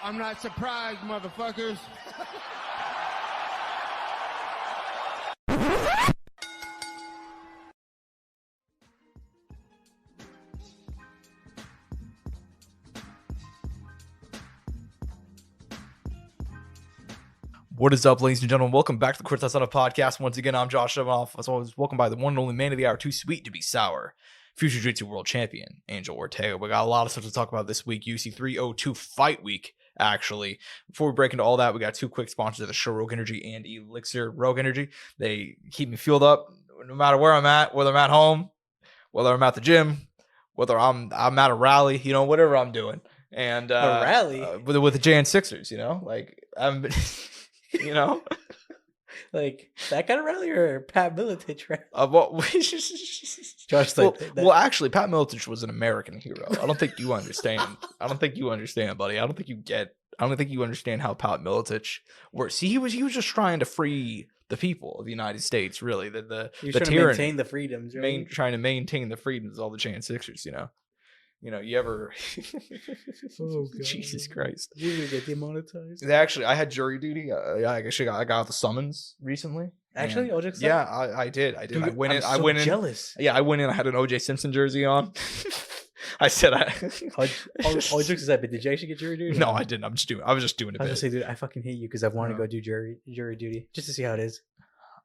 I'm not surprised, motherfuckers. What is up, ladies and gentlemen? Welcome back to the Courtside Soundoff podcast. Once again, I'm Josh Evanoff. As always, welcome by the one and only man of the hour, too sweet to be sour, future Jiu-Jitsu world champion, Angel Ortega. We got a lot of stuff to talk about this week. UFC 302 fight week, actually. Before we break into all that, we got two quick sponsors of the show, Rogue Energy and ELYXR. Rogue Energy, they keep me fueled up no matter where I'm at, whether I'm at home, whether I'm at the gym, whether I'm at a rally, you know, whatever I'm doing. And a rally with the Jan Sixers, you know, like I'm. You know, like that kind of rally or Pat Miletich rally? Josh, well, actually, Pat Miletich was an American hero. I don't think you understand. Buddy. I don't think you understand how Pat Miletich works. See, he was just trying to free the people of the United States. Really, the trying tyranny, to maintain the freedoms, right? Trying to maintain the freedoms of all the Jan Sixers. You know, you ever? Oh, God. Jesus Christ! You're gonna get demonetized. Actually, I had jury duty. I got the summons recently. Actually, OJ. Yeah, I did. Dude, I went in. Jealous. Yeah, I went in. I had an OJ Simpson jersey on. I said all jokes aside, but did you actually get jury duty? No, I didn't. I was just doing it. I was gonna say, dude, I fucking hate you because I want to go do jury duty just to see how it is.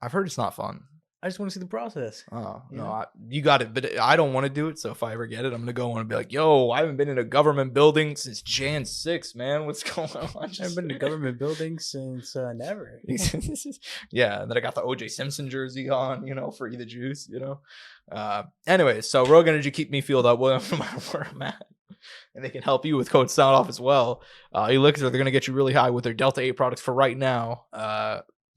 I've heard it's not fun. I just want to see the process. Oh, no, you got it. But I don't want to do it. So if I ever get it, I'm going to go and be like, yo, I haven't been in a government building since Jan 6, man. What's going on? I haven't been in a government building since never. Yeah. And then I got the OJ Simpson jersey on, you know, for the juice, you know. Anyway, so Rogue Energy keep me fueled up no matter where I'm at. And they can help you with code Soundoff as well. ELYXR, they're going to get you really high with their Delta 8 products for right now.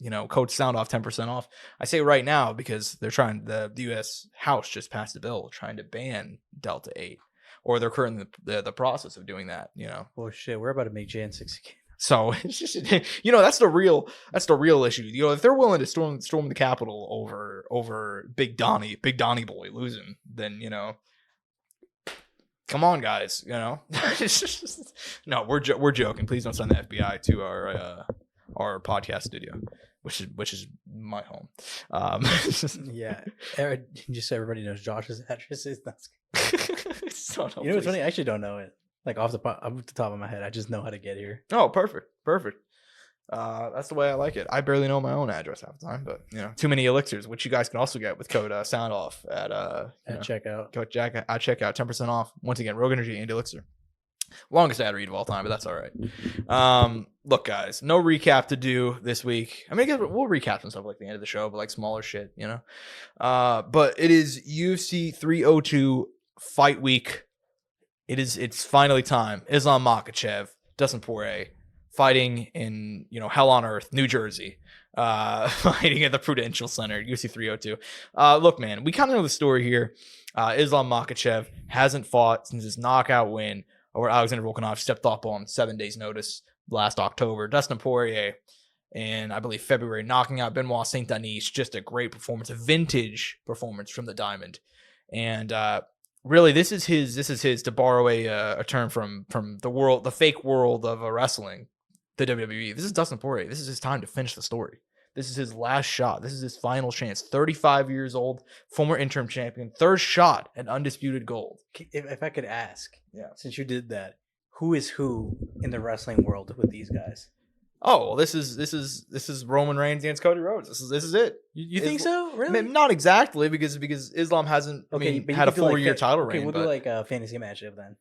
You know, code Soundoff 10% off. I say right now because they're trying. The U.S. House just passed a bill trying to ban Delta 8, or they're currently in the process of doing that. You know. Oh shit, we're about to make Jan 6 again. So it's just, you know, that's the real issue. You know, if they're willing to storm the Capitol over Big Donnie boy losing, then you know. Come on, guys. You know. No, we're joking. Please don't send the FBI to our podcast studio, which is my home. Yeah, just so everybody knows Josh's address is so you know what's funny? I actually don't know it. Like off the top of my head, I just know how to get here. Oh, perfect. That's the way I like it. I barely know my own address half the time, but you know, too many elixirs, which you guys can also get with code Soundoff at checkout. Code Jack at checkout, 10% off. Once again, Rogue Energy and ELYXR. Longest ad read of all time, but that's all right. Look, guys, no recap to do this week. I mean, I guess we'll recap some stuff like the end of the show, but like smaller shit, you know. But it is UFC 302 fight week. It's finally time. Islam Makhachev, Dustin Poirier, fighting in, you know, hell on earth, New Jersey. Fighting at the Prudential Center, UFC 302. Look, man, we kind of know the story here. Islam Makhachev hasn't fought since his knockout win over Alexander Volkanov, stepped up on 7 days' notice last October. Dustin Poirier, in I believe February, knocking out Benoit Saint Denis. Just a great performance, a vintage performance from the Diamond. And really, this is his to borrow a term from the fake world of wrestling, the WWE. This is Dustin Poirier. This is his time to finish the story. This is his last shot. This is his final chance. 35 years old, former interim champion, third shot at undisputed gold. If I could ask, yeah, since you did that, who is who in the wrestling world with these guys? Oh, well, this is Roman Reigns against Cody Rhodes. This is it. You think so? Really? Not exactly, because Islam hasn't had a 4-year title reign. Okay, we'll do like a fantasy matchup then.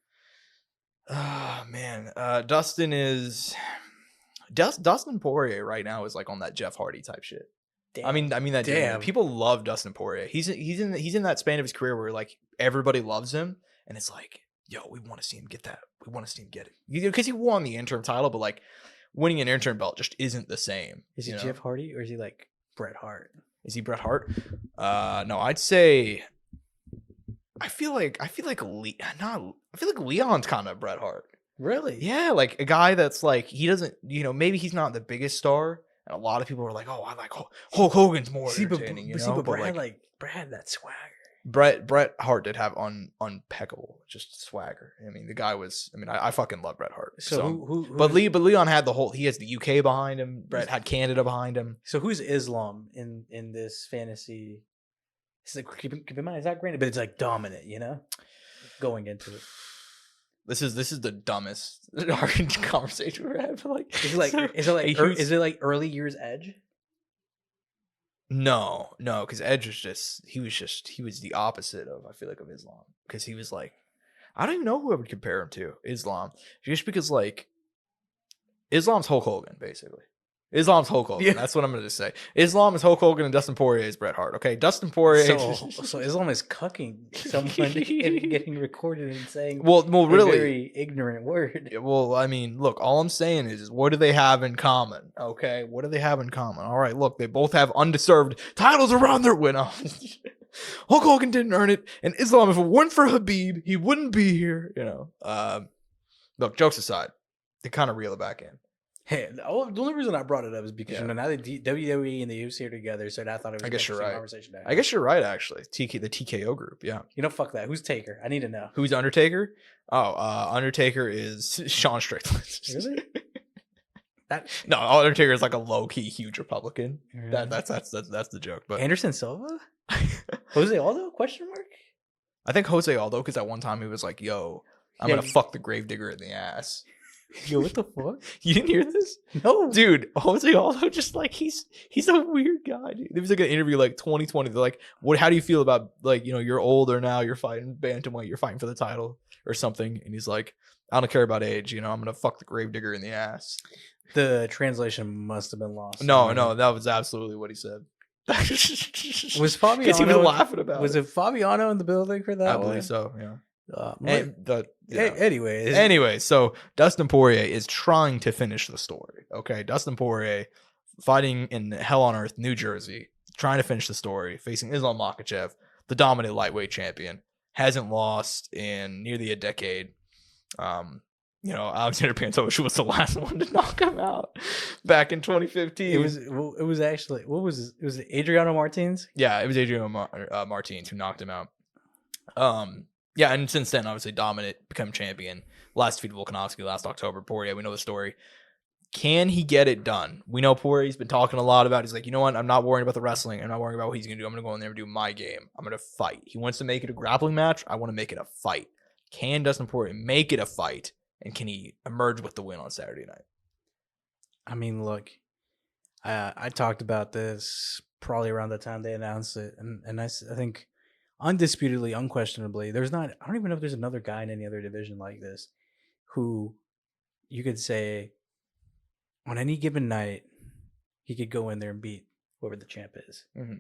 Oh man, Dustin Poirier right now is like on that Jeff Hardy type shit. Damn. I mean that. Damn. People love Dustin Poirier. He's in that span of his career where like everybody loves him, and it's like, yo, we want to see him get that. We want to see him get it because he won the interim title, but like winning an interim belt just isn't the same. Is he Jeff Hardy or is he like Bret Hart? Is he Bret Hart? No, I'd say. I feel like Leon's kind of Bret Hart. Really? Yeah, like a guy that's like, he doesn't, you know, maybe he's not the biggest star, and a lot of people are like, oh, I like Hulk Hogan's more entertaining, but Brad had that swagger. Bret Hart did have impeccable just swagger. I mean, the guy was. I mean, I fucking love Bret Hart. So who but Leon had the whole. He has the UK behind him. Bret had Canada behind him. So who's Islam in this fantasy? It's like, keep in mind, it's not granted, but it's like dominant. You know, going into it. This is the dumbest conversation we've had. Like, is it like early years Edge? No, because Edge was the opposite of, I feel like, of Islam, because he was like, I don't even know who I would compare him to. Islam, just because like Islam's Hulk Hogan, basically. Islam's Hulk Hogan. Yeah. That's what I'm going to say. Islam is Hulk Hogan and Dustin Poirier is Bret Hart. Okay, Dustin Poirier. So Islam is cucking someone and getting recorded and saying well, really a very ignorant word. Well, I mean, look, all I'm saying is what do they have in common? Okay, what do they have in common? All right, look, they both have undeserved titles around their winner. Hulk Hogan didn't earn it, and Islam, if it weren't for Habib, he wouldn't be here. You know. Look, jokes aside, they kind of reel it back in. Hey, the only reason I brought it up is because now the WWE and the UFC are together, so I thought it was. I guess you're right. Conversation to have. I guess you're right. Actually, the TKO group. Yeah. You know, fuck that. Who's Taker? I need to know. Who's Undertaker? Oh, Undertaker is Sean Strickland. Really? No, Undertaker is like a low key huge Republican. Really? That's the joke. But Anderson Silva, Jose Aldo? Question mark. I think Jose Aldo, because at one time he was like, "Yo, I'm gonna fuck the gravedigger in the ass." Yo, what the fuck? You didn't hear this? No, dude. Jose Aldo, just like he's a weird guy. Dude. There was like an interview like 2020. They're like, "What? How do you feel about like you're older now? You're fighting bantamweight. You're fighting for the title or something." And he's like, "I don't care about age. I'm gonna fuck the gravedigger in the ass." The translation must have been lost. No, that was absolutely what he said. Was Fabiano? Because he was laughing about. Was it Fabiano in the building for that? I believe so. Yeah. Anyways, Anyway, so Dustin Poirier is trying to finish the story. Okay, Dustin Poirier fighting in Hell on Earth, New Jersey, trying to finish the story, facing Islam Makhachev, the dominant lightweight champion, hasn't lost in nearly a decade. Alexander Pantoja was the last one to knock him out back in 2015. It was actually it was Adriano Martins? Yeah, it was Adriano Martins who knocked him out. Yeah, and since then, obviously, dominant, become champion. Last defeated Volkanovski last October. Poirier, we know the story. Can he get it done? We know Poirier's been talking a lot about. He's like, you know what? I'm not worrying about the wrestling. I'm not worrying about what he's gonna do. I'm gonna go in there and do my game. I'm gonna fight. He wants to make it a grappling match. I want to make it a fight. Can Dustin Poirier make it a fight? And can he emerge with the win on Saturday night? I mean, look, I talked about this probably around the time they announced it, and I think undisputedly, unquestionably, I don't even know if there's another guy in any other division like this who you could say on any given night he could go in there and beat whoever the champ is. Mm-hmm.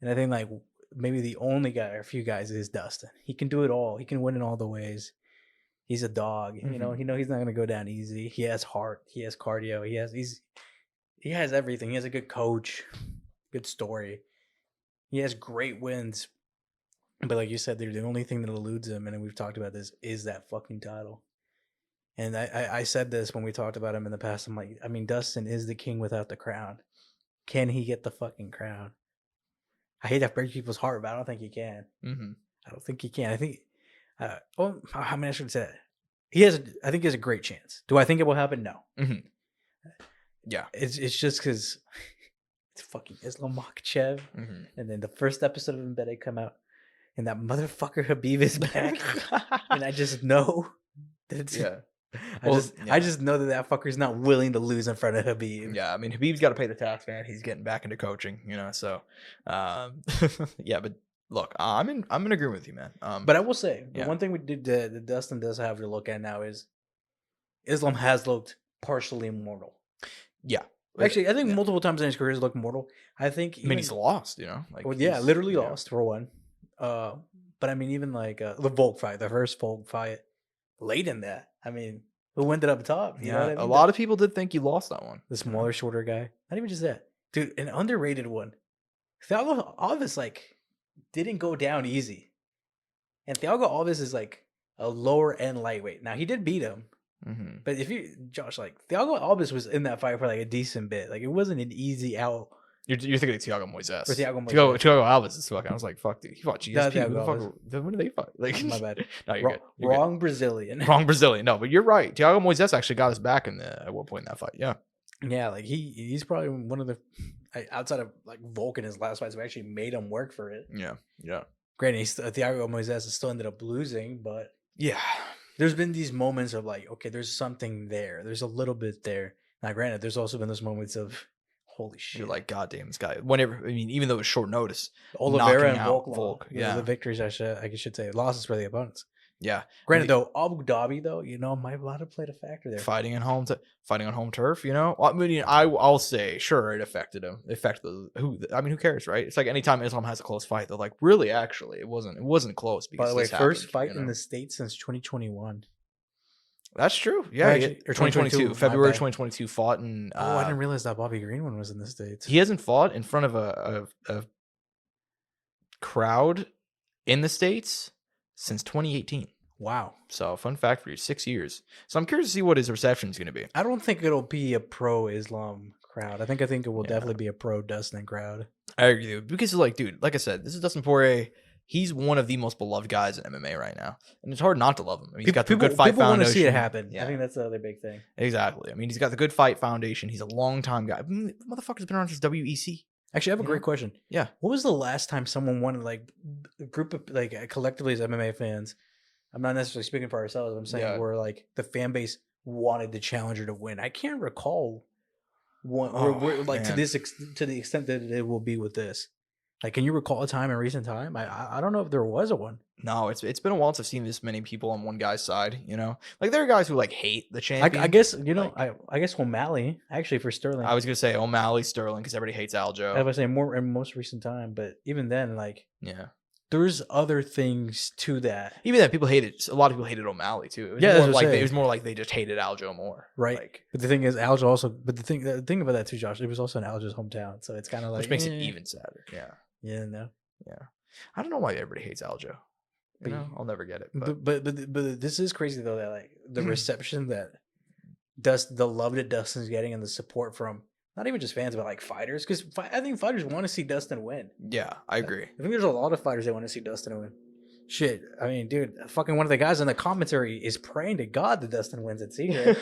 And I think like maybe the only guy or a few guys is Dustin. He can do it all. He can win in all the ways. He's a dog. Mm-hmm. He's not going to go down easy. He has heart. He has cardio. He has everything. He has a good coach, good story. He has great wins. But like you said, the only thing that eludes him, and we've talked about this, is that fucking title. And I said this when we talked about him in the past. I'm like, I mean, Dustin is the king without the crown. Can he get the fucking crown? I hate to break people's heart, but I don't think he can. Mm-hmm. I don't think he can. I think, I mean, I should say that. I think he has a great chance. Do I think it will happen? No. Mm-hmm. Yeah. It's just because it's fucking Islam Makhachev. Mm-hmm. And then the first episode of Embedded come out. And that motherfucker Habib is back, and I just know that I just know that fucker's not willing to lose in front of Habib. Yeah, I mean Habib's got to pay the tax, man. He's getting back into coaching, So, yeah. But look, I'm in agreement with you, man. But I will say the one thing we did that Dustin does have to look at now is Islam has looked partially immortal. Yeah. Actually, I think multiple times in his career he's looked mortal. I think he's lost, literally lost for one. But I mean, even like the Volk fight, the first Volk fight, late in that. I mean, who ended up top? You know what I mean? A lot of people did think you lost that one. The smaller, shorter guy. Not even just that, dude. An underrated one. Thiago Alves didn't go down easy, and Thiago Alves is like a lower end lightweight. Now he did beat him, but Thiago Alves was in that fight for like a decent bit. Like it wasn't an easy out. You're thinking of Thiago Moises. Or Thiago Moises. Thiago Alves is fucking. I was like, fuck, dude. He fought GSP. Thiago Who the Alves. fuck? When did they fight? Like, My bad. No, you're good. You're Wrong Brazilian. good. Wrong Brazilian. No, but you're right. Thiago Moises actually got us back at one point in that fight. Yeah. Yeah, like he's probably one of the outside of like Volk in his last fights, we actually made him work for it. Yeah. Yeah. Granted, Thiago Moises still ended up losing, but Yeah. there's been these moments of like, okay, there's something there. There's a little bit there. Now, granted, there's also been those moments of holy shit. You're like, God damn, this guy. Whenever, I mean, even though it was short notice. Oliveira and knocking out Volk. Yeah. The victories, I should say. Losses for the opponents. Yeah. Granted, though, Abu Dhabi, though, might have played a factor there. Fighting on home turf, I mean, I'll say, sure, it affected him. It affected who cares, right? It's like anytime Islam has a close fight, they're like, really, actually, it wasn't close. Because by the way, this first happened, fight in the States since 2021. That's true. Yeah, Or 2022, February 2022 fought in. I didn't realize that Bobby Green one was in the States. He hasn't fought in front of a crowd in the States since 2018. Wow. So, fun fact for you, 6 years. So, I'm curious to see what his reception is going to be. I don't think it'll be a pro-Islam crowd. I think it will definitely be a pro-Dustin crowd. I agree with you. Because, like, dude, like I said, this is Dustin Poirier. He's one of the most beloved guys in MMA right now. And it's hard not to love him. I mean, he's got the good fight people foundation. want to see it happen. Yeah. I think that's the other big thing. Exactly. I mean, he's got the good fight foundation. He's a long-time guy. Motherfucker's been around since WEC. Actually, I have a great question. Yeah. What was the last time someone wanted, like, a group of, like, collectively as MMA fans, I'm not necessarily speaking for ourselves, I'm saying where, like, the fan base wanted the challenger to win. I can't recall one, to the extent that it will be with this. Like, can you recall a time in recent time? I don't know if there was a one. No, it's been a while since I've seen this many people on one guy's side, Like, there are guys who, like, hate the champion. I guess, I guess O'Malley, actually, for Sterling. I was going to say O'Malley, Sterling, because everybody hates Aljo. I was saying more in most recent time, but even then, like... Yeah. There's other things to that. Even that, a lot of people hated O'Malley, too. It was more like they just hated Aljo more. Right. Like, but the thing is, Aljo also... But the thing about that, too, Josh, it was also in Aljo's hometown, so it's kind of like... Which makes it even sadder. Yeah. Yeah, no. Yeah. I don't know why everybody hates Aljo. I'll never get it. But this is crazy though, that like the reception that the love that Dustin's getting and the support from not even just fans but like fighters, because I think fighters want to see Dustin win. Yeah, I agree. I think there's a lot of fighters that want to see Dustin win. Shit, I mean, dude, fucking one of the guys in the commentary is praying to God that Dustin wins at secret.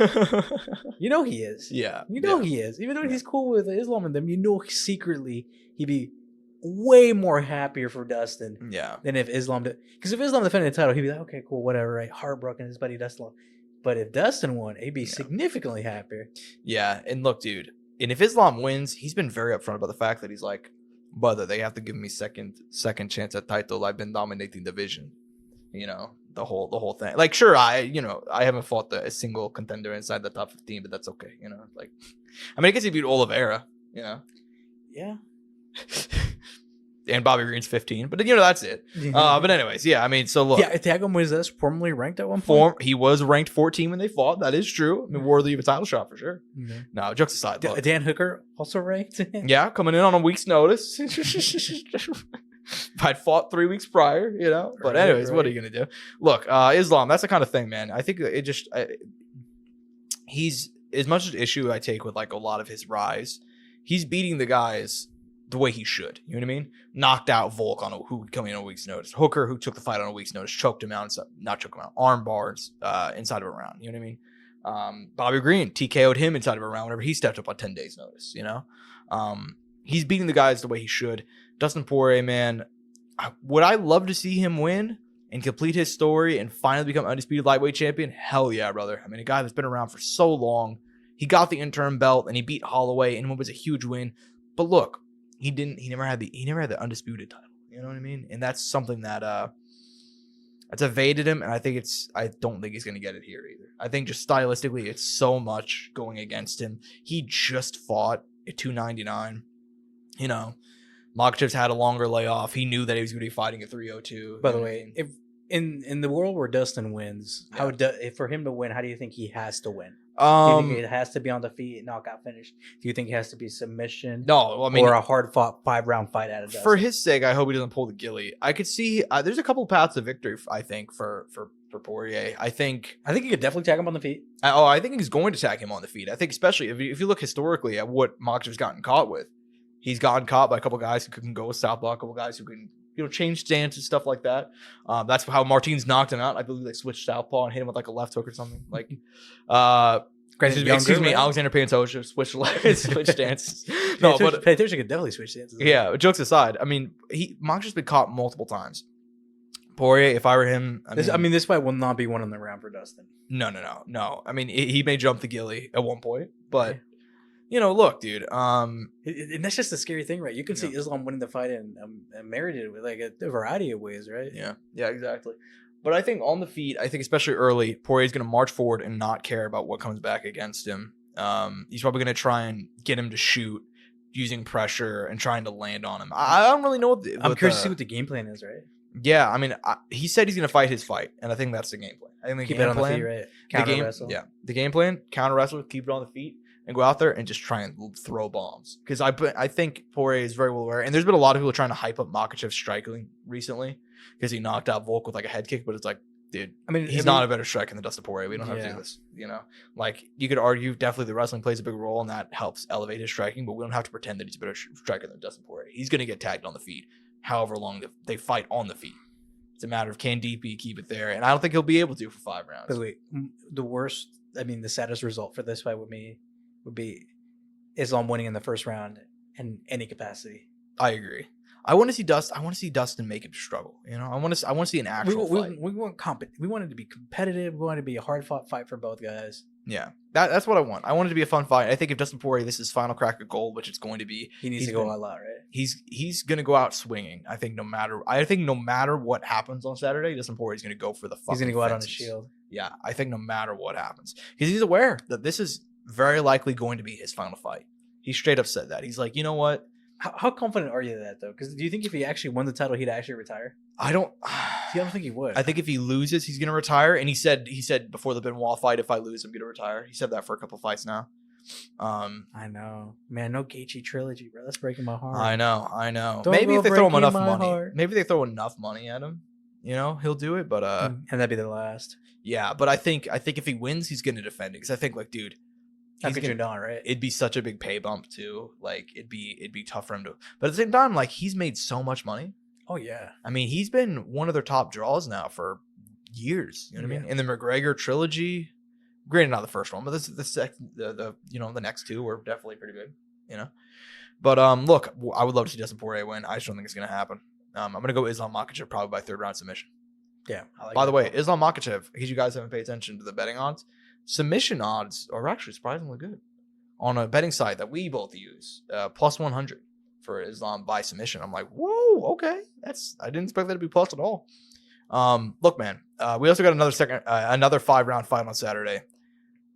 He is. Yeah. He is. Even though he's cool with Islam and them, secretly he'd be way more happier for Dustin than if Islam did. Because if Islam defended the title, he'd be like, okay, cool, whatever, right? Heartbroken, his buddy Dustin. But if Dustin won, he'd be significantly happier. Yeah, and look, dude, and if Islam wins, he's been very upfront about the fact that he's like, brother, they have to give me second chance at title. I've been dominating division. The whole thing. Like, sure, I haven't fought a single contender inside the top 15, but that's okay. Like, I mean, I guess he beat Oliveira. Yeah. And Bobby Green's 15, but that's it. But anyways, yeah, I mean, so look. Yeah, Thiago Moises formerly ranked at one point. He was ranked 14 when they fought. That is true. I mean, worthy of a title shot for sure. Mm-hmm. No, jokes aside. Look. Dan Hooker also ranked. Yeah, coming in on a week's notice. I'd fought 3 weeks prior, But anyways, what are you gonna do? Look, Islam. That's the kind of thing, man. I think he's as much an issue I take with like a lot of his rise. He's beating the guys the way he should. You know what I mean? Knocked out Volk who would come in on a week's notice. Hooker, who took the fight on a week's notice, choked him out. Not choked him out. Arm bars inside of a round. You know what I mean? Bobby Green TKO'd him inside of a round whenever he stepped up on 10 days' notice. He's beating the guys the way he should. Dustin Poirier, man, would I love to see him win and complete his story and finally become undisputed lightweight champion? Hell yeah, brother. I mean, a guy that's been around for so long. He got the interim belt and he beat Holloway and it was a huge win. But look, he never had the undisputed title. You know what I mean? And that's something that's evaded him, and I don't think he's gonna get it here either. I think just stylistically, it's so much going against him. He just fought at 299. Makhachev's had a longer layoff. He knew that he was gonna be fighting at 302. By the way, if in the world where Dustin wins, for him to win, how do you think he has to win? Do you think it has to be on the feet, knockout finish? Do you think it has to be submission? No, I mean, or a hard fought 5-round fight out of Dustin? For his sake, I hope he doesn't pull the gilly. I could see there's a couple paths to victory. I think for Poirier, I think he could definitely tag him on the feet. I think he's going to tag him on the feet. I think especially if you look historically at what Makhachev's gotten caught with, He's gotten caught by a couple guys who can go with southpaw, a couple guys who can, change stance and stuff like that. That's how Martins knocked him out. I believe they switched southpaw and hit him with like a left hook or something. Like, excuse me, right? Alexander Pantoja switched stances. No, but Pantoja could definitely switch stances. Yeah, jokes aside, I mean, Makachev's been caught multiple times. Poirier, if I were him, this fight will not be one in the round for Dustin. No. I mean, he may jump the gilly at one point, but look, dude. And that's just the scary thing, right? You can see Islam winning the fight and married it with like a variety of ways, right? Yeah, exactly. But I think on the feet, especially early, Poirier's going to march forward and not care about what comes back against him. He's probably going to try and get him to shoot using pressure and trying to land on him. I don't really know. I'm curious to see what the game plan is, right? Yeah, I mean, he said he's going to fight his fight, and I think that's the game plan. I think keep it on the feet, right? Counter wrestle. Yeah, the game plan: counter wrestle, keep it on the feet, and go out there and just try and throw bombs. Because I think Poirier is very well aware, and there's been a lot of people trying to hype up Makhachev's striking recently because he knocked out Volk with like a head kick, but it's like, dude, he's not a better striker than Dustin Poirier. We don't have to do this, Like, you could argue definitely the wrestling plays a big role, and that helps elevate his striking, but we don't have to pretend that he's a better striker than Dustin Poirier. He's going to get tagged on the feet however long they fight on the feet. It's a matter of can DP keep it there, and I don't think he'll be able to for 5 rounds. But wait, the saddest result for this fight would be Islam winning in the first round in any capacity. I agree. I want to see Dustin make him struggle. I want to see an actual fight. We want it to be competitive. We want it to be a hard fought fight for both guys. Yeah, that's what I want. I want it to be a fun fight. I think if Dustin Poirier, this is his final crack of gold, which it's going to be, he needs to go all out, right? He's going to go out swinging. I think no matter what happens on Saturday, Dustin Poirier is going to go for the fucking. He's going to go fences. out on the shield. Yeah, I think no matter what happens, because he's aware that this is very likely going to be his final fight. He straight up said that. He's like, you know what? How confident are you of that, though? Because do you think if he actually won the title, he'd actually retire? I don't think he would. I think if he loses, he's going to retire. And he said before the Benoit fight, if I lose, I'm going to retire. He said that for a couple fights now. I know. Man, no Gaethje trilogy, bro. That's breaking my heart. I know. Maybe if they throw him enough money. Maybe they throw enough money at him, he'll do it. But and that'd be the last. Yeah, but I think if he wins, he's going to defend it. Because I think, like, dude, how could you not, right? It'd be such a big pay bump too. Like, it'd be tough for him to. But at the same time, like, he's made so much money. Oh yeah. I mean, he's been one of their top draws now for years. You know what I mean? In the McGregor trilogy, granted not the first one, but this is the next two were definitely pretty good. But look, I would love to see Dustin Poirier win. I just don't think it's gonna happen. I'm gonna go Islam Makhachev probably by 3rd round submission. Yeah. By the way, Islam Makhachev, because you guys haven't paid attention to the betting odds, submission odds are actually surprisingly good on a betting site that we both use. Plus 100 for Islam by submission. I'm like, whoa, okay, I didn't expect that to be plus at all. Look, man, we also got another 5-round fight on Saturday.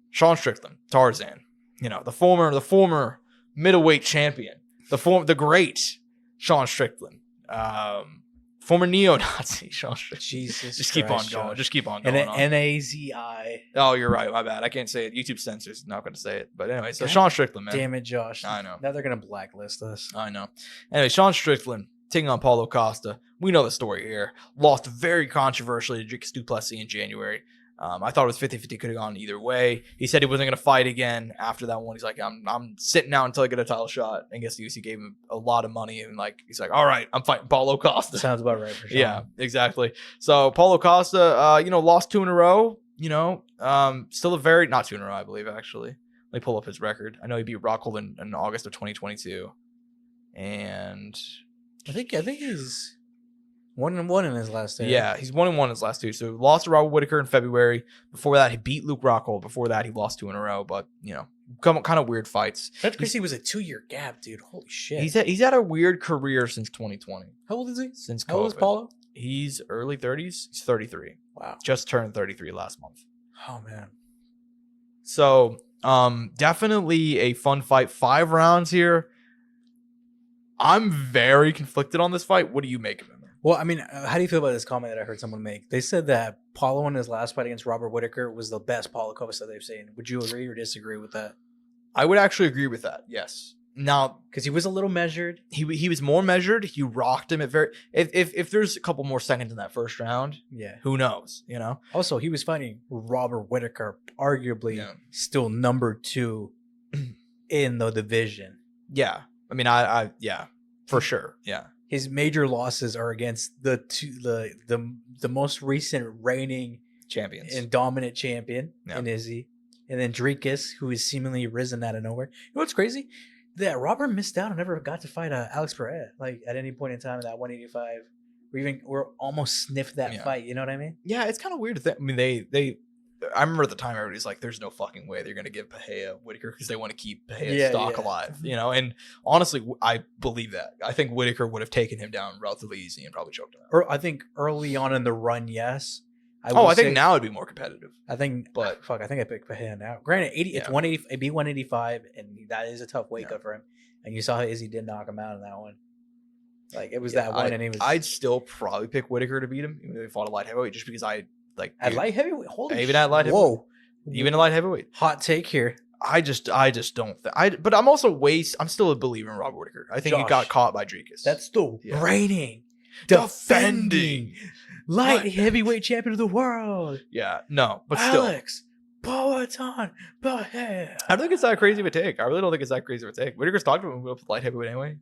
Sean Strickland, Tarzan, the former middleweight champion, the great Sean Strickland, former neo-Nazi Sean Strickland. Jesus, just keep on going. Just keep on going. N-A-Z-I. Oh, you're right. My bad. I can't say it. YouTube censors not going to say it. But anyway, so Sean Strickland, man. Damn it, Josh. I know. Now they're going to blacklist us. I know. Anyway, Sean Strickland taking on Paulo Costa. We know the story here. Lost very controversially to Dricus du Plessis in January. I thought it was 50-50, could have gone either way. He said he wasn't going to fight again after that one. He's like, I'm sitting out until I get a title shot. I guess the UFC gave him a lot of money, and he's like, all right, I'm fighting Paulo Costa. Sounds about right for sure. Yeah, exactly. So Paulo Costa, lost 2 in a row. Still a very not 2 in a row, I believe actually. Let me pull up his record. I know he beat Rockhold in August of 2022, and I think he's 1-1 in his last 2. Yeah, he's 1-1 in his last 2. So lost to Robert Whittaker in February. Before that, he beat Luke Rockhold. Before that, he lost 2 in a row. But kind of weird fights. That's crazy. It was a 2-year gap, dude. Holy shit. He's had a weird career since 2020. How old is he? Since COVID. How old is Paulo? He's early 30s. He's 33. Wow. Just turned 33 last month. Oh man. So definitely a fun fight. 5 rounds here. I'm very conflicted on this fight. What do you make of him? Well, I mean, how do you feel about this comment that I heard someone make? They said that Paulo in his last fight against Robert Whittaker was the best Paulo Costa they've seen. Would you agree or disagree with that? I would actually agree with that. Yes. Now, because he was a little measured. He was more measured. He rocked him at if there's a couple more seconds in that first round. Yeah. Who knows? Also, he was fighting Robert Whittaker, arguably still number 2 in the division. Yeah. I mean, yeah, for sure. Yeah. His major losses are against the most recent reigning Champions. and dominant champion Yeah. in Izzy, and then Dricus, who has seemingly risen out of nowhere. You know what's crazy? That Robert missed out and never got to fight Alex Pereira like at any point in time in that 185. Or almost sniffed that fight. You know what I mean? Yeah, it's kind of weird to think. I mean, they. I remember at the time everybody's like, "There's no fucking way they're gonna give Pereira Whitaker because they want to keep Pereira's stock alive," you know. And honestly, I believe that. I think Whitaker would have taken him down relatively easy and probably choked him out. Or I think early on in the run, yes. I think now it'd be more competitive. I think, but I think I picked Pereira now. Granted, it's 180, it'd be 185, and that is a tough weight cut for him. And you saw how Izzy did knock him out in that one. Like it was that one, and he was. I'd still probably pick Whitaker to beat him, even if he fought a light heavyweight, just because I like at light heavyweight. Holy even at light heavyweight. Whoa, even at light heavyweight. Hot take here. I just don't. But I'm also I'm still a believer in Robert Whitaker. I think he got caught by Dricus. That's the reigning, defending light heavyweight champion of the world. Yeah, no, but still. Alex Poatan Pereira. I don't think it's that crazy of a take. I really don't think it's that crazy of a take. Whitaker's talked about him with light heavyweight anyway.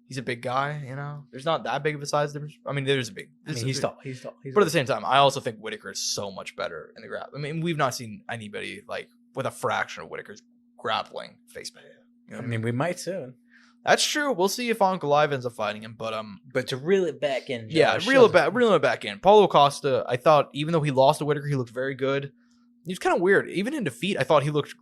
He's a big guy, you know. There's not that big of a size difference. I mean, there's a big. He's tall. But at the same time, I also think Whitaker is so much better in the grapple. I mean, we've not seen anybody like with a fraction of Whitaker's grappling face Pereira. You know I mean, we might soon. That's true. We'll see if Uncle Live ends up fighting him, but to reel it back in, reel it back in. Paulo Costa, I thought even though he lost to Whitaker, he looked very good. He was kind of weird. Even in defeat, I thought he looked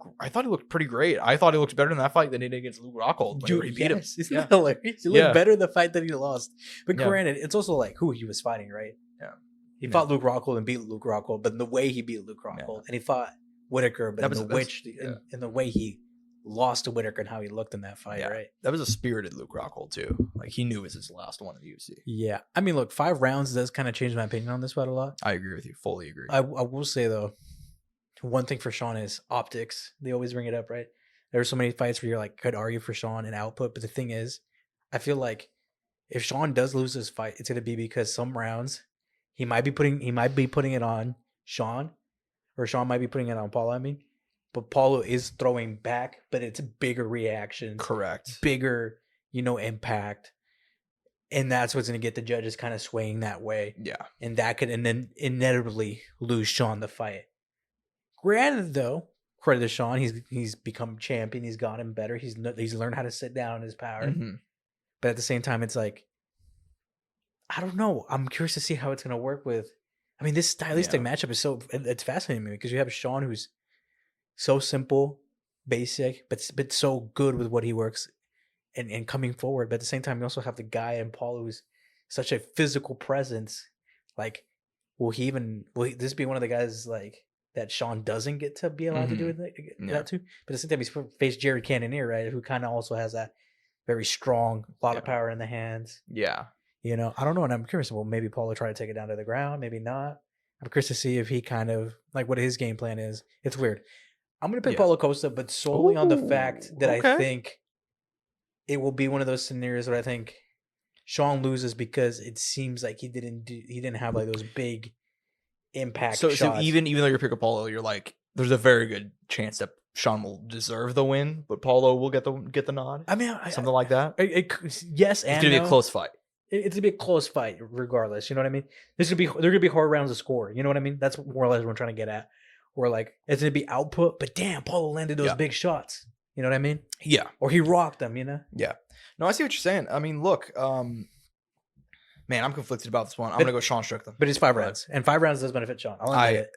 pretty great. I thought he looked better in that fight than he did against Luke Rockhold whenever he beat him. Isn't that hilarious? He looked better in the fight that he lost. But granted, it's also like who he was fighting, right? Yeah. He fought Luke Rockhold and beat Luke Rockhold, but in the way he beat Luke Rockhold, and he fought Whitaker, but in the way he lost to Whitaker and how he looked in that fight, right? That was a spirited Luke Rockhold too. Like he knew it was his last one in the UFC. Yeah. I mean, look, 5 rounds does kind of change my opinion on this fight a lot. I agree with you. Fully agree. I will say though, one thing for Sean is optics. They always bring it up, right? There are so many fights where you're like, could argue for Sean and output, but the thing is, I feel like if Sean does lose this fight, it's gonna be because some rounds he might be putting it on Sean, or Sean might be putting it on Paulo. I mean, but Paulo is throwing back, but it's bigger reactions, correct? Bigger, impact, and that's what's gonna get the judges kind of swaying that way. Yeah, and that could and then inevitably lose Sean the fight. Granted, though, credit to Sean, he's become champion. He's gotten better. He's learned how to sit down in his power. Mm-hmm. But at the same time, it's like, I don't know. I'm curious to see how it's going to work with. I mean, this stylistic matchup is it's fascinating to me because you have Sean who's so simple, basic, but so good with what he works and coming forward. But at the same time, you also have the guy in Paul who's such a physical presence. Like, will this be one of the guys like that Sean doesn't get to be allowed to do that too? But at the same time, he's faced Jared Cannonier, right? Who kind of also has that very strong, lot of power in the hands. Yeah. I don't know. And I'm curious, well, maybe Paulo try to take it down to the ground, maybe not. I'm curious to see if he kind of, like, what his game plan is. It's weird. I'm going to pick Paulo Costa, but solely on the fact that I think it will be one of those scenarios where I think Sean loses because it seems like he didn't have like those big impact shots. So even though you're picking Paulo, you're like, there's a very good chance that Sean will deserve the win, but Paulo will get the nod. I mean, something like that. Yes, and it's gonna be a close fight. It's gonna be a close fight, regardless. You know what I mean? They're gonna be hard rounds to score. You know what I mean? That's more or less what I'm trying to get at. Where like it's gonna be output, but damn, Paulo landed those big shots. You know what I mean? Yeah. Or he rocked them. Yeah. No, I see what you're saying. I mean, look, man, I'm conflicted about this one. I'm gonna go Sean Strickland. But it's 5 rounds, and 5 rounds does benefit Sean.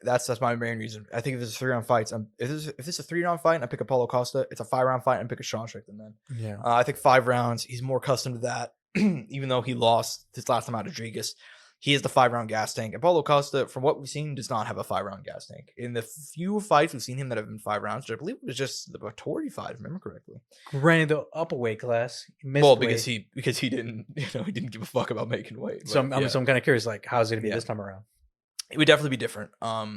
That's my main reason. I think if it's a 3-round fight, if it's a 3-round fight and I pick a Paulo Costa, it's a 5-round fight and I pick a Sean Strickland. Then yeah, I think 5 rounds. He's more accustomed to that. Even though he lost his last time out to Rodriguez, he has the 5-round gas tank. And Paulo Costa, from what we've seen, does not have a 5-round gas tank. In the few fights we've seen him that have been 5 rounds, which I believe it was just the Vettori fight, if I remember correctly. Granted, the upper weight class. Because he didn't he didn't give a fuck about making weight. So I'm kind of curious, like how's it gonna be this time around? It would definitely be different. But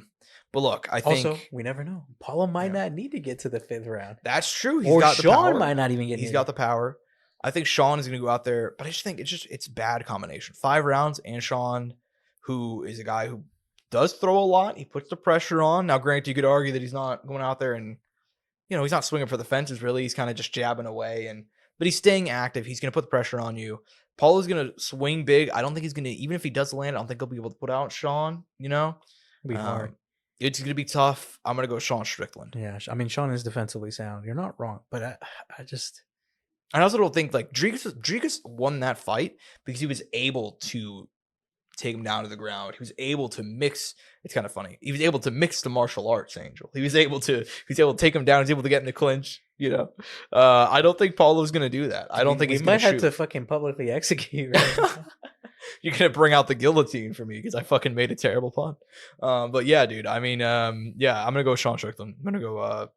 look, I think also we never know. Paulo might not need to get to the 5th round. That's true. Or Sean might not even get. He's got the power. I think Sean is going to go out there, but I just think it's bad combination. 5 rounds and Sean, who is a guy who does throw a lot. He puts the pressure on. Now, granted, you could argue that he's not going out there and, he's not swinging for the fences, really. He's kind of just jabbing away and but he's staying active. He's going to put the pressure on you. Paulo's going to swing big. I don't think he's going to, even if he does land, I don't think he'll be able to put out Sean, you know? It'll be hard. It's going to be tough. I'm going to go Sean Strickland. Yeah, I mean, Sean is defensively sound. You're not wrong, but I just... I also don't think, like, Dricus won that fight because he was able to take him down to the ground. He was able to mix. It's kind of funny. He was able to mix the martial arts, Angel. He was able to take him down. He was able to get in the clinch. You know, I don't think Paulo's gonna do that. I don't think he's gonna shoot. We might have to fucking publicly execute. Right? You're gonna bring out the guillotine for me because I fucking made a terrible pun. But yeah, dude. I mean, yeah, I'm gonna go Sean Strickland. I'm gonna go,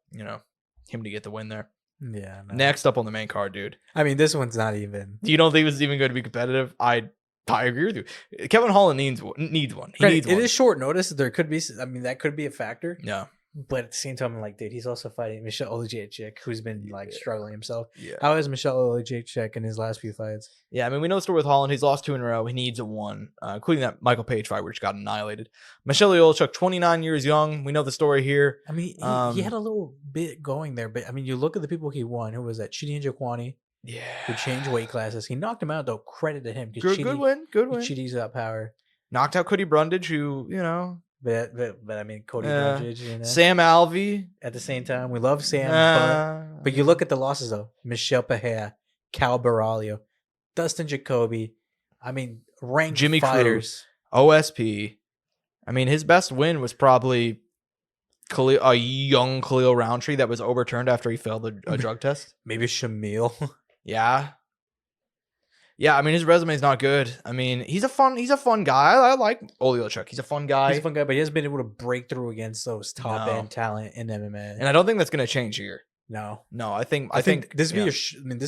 him to get the win there. Yeah. No. Next up on the main card, dude. I mean, this one's not even. You don't think this is even going to be competitive? I agree with you. Kevin Holland needs one. He needs one. It is short notice. There could be. I mean, that could be a factor. Yeah. But at the same time, I'm like, dude, he's also fighting Michelle Oleksiejczuk, who's been like struggling himself. Yeah. How is Michelle Oleksiejczuk in his last few fights? Yeah, I mean, we know the story with Holland. He's lost 2 in a row. He needs a 1, including that Michael Page fight, which got annihilated. Michelle Oleksiejczuk, 29 years young. We know the story here. I mean, he had a little bit going there, but I mean, you look at the people he won. Who was that? Chidi Njokwani. Yeah. Who changed weight classes. He knocked him out, though. Credit to him. Good win. Chidi's got power. Knocked out Cody Brundage, who, you know. But I mean, Cody Brundage, you know. Sam Alvey. At the same time, we love Sam. But you look at the losses, though. Michelle Pereira, Cal Baralio, Dustin Jacoby. I mean, ranked Jimmy fighters. Cruz, OSP. I mean, his best win was probably a young Khalil Roundtree that was overturned after he failed a drug test. Maybe Shamil. Yeah. Yeah, I mean, his resume is not good. I mean, he's a fun guy. I like Oleksiejczuk. He's a fun guy. He's a fun guy, but he hasn't been able to break through against those top end talent in MMA. And I don't think that's going to change here. No, I think this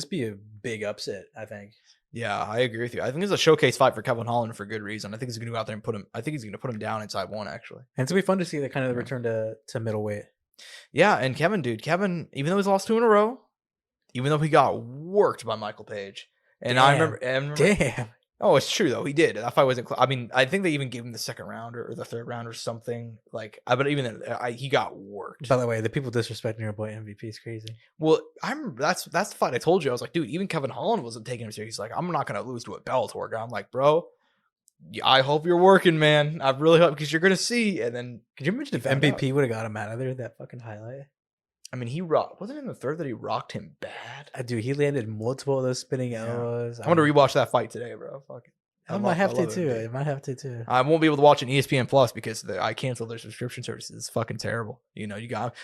be a big upset. I think. Yeah, I agree with you. I think it's a showcase fight for Kevin Holland for good reason. I think he's going to go out there and put him. I think he's going to put him down inside 1 actually. And it's going to be fun to see the kind of return to middleweight. Yeah, and Kevin, even though he's lost 2 in a row, even though he got worked by Michael Page. And I remember. Damn. Oh, it's true though. He did. That fight wasn't. I mean, I think they even gave him the 2nd round or the 3rd round or something. Like, but even then, he got worked. By the way, the people disrespecting your boy MVP is crazy. Well, that's the fight I told you. I was like, dude, even Kevin Holland wasn't taking him serious. He's like, I'm not gonna lose to a Bellator guy. I'm like, bro, I hope you're working, man. I really hope because you're gonna see. And then, could you imagine if MVP would have got him out of there? That fucking highlight. I mean, he rocked. Wasn't it in the 3rd that he rocked him bad? Dude, he landed multiple of those spinning elbows. I want to rewatch that fight today, bro. Fuck it. I might have to too. I might have to too. I won't be able to watch it on ESPN Plus because I canceled their subscription services. It's fucking terrible. You know,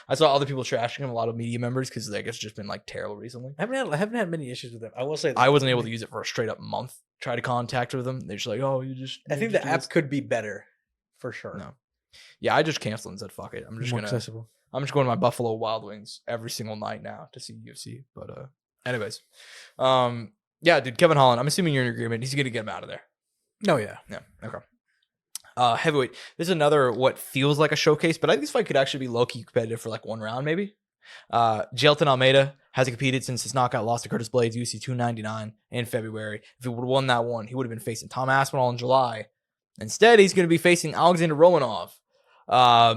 I saw other people trashing him, a lot of media members, because I guess it's just been like terrible recently. I haven't had many issues with them. I will say that I wasn't able to use it for a straight up month. Try to contact with them. They're just like, oh, I think the app could be better, for sure. No. Yeah, I just canceled and said, fuck it. I'm just going to my Buffalo Wild Wings every single night now to see UFC. But anyways, yeah, dude, Kevin Holland. I'm assuming you're in agreement. He's gonna get him out of there. Oh yeah. Okay. Heavyweight. This is another what feels like a showcase, but I think this fight could actually be low-key competitive for like 1 round, maybe. Jailton Almeida hasn't competed since his knockout loss to Curtis Blades, UFC 299 in February. If he would have won that one, he would have been facing Tom Aspinall in July. Instead, he's going to be facing Alexander Romanov.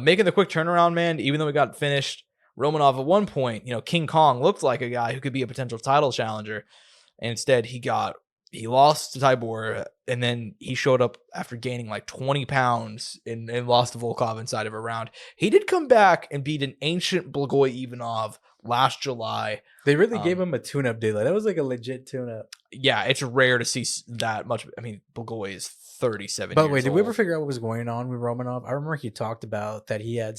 Making the quick turnaround, man, even though he got finished. Romanov at one point, King Kong looked like a guy who could be a potential title challenger. And instead, he lost to Tybura, and then he showed up after gaining like 20 pounds and lost to Volkov inside of a round. He did come back and beat an ancient Blagoy Ivanov last July. They really gave him a tune-up deal. That was like a legit tune-up. Yeah, it's rare to see that much. I mean, Blagoy is 37 By the years way, did old. we ever figure out what was going on with Romanov? I remember he talked about that he had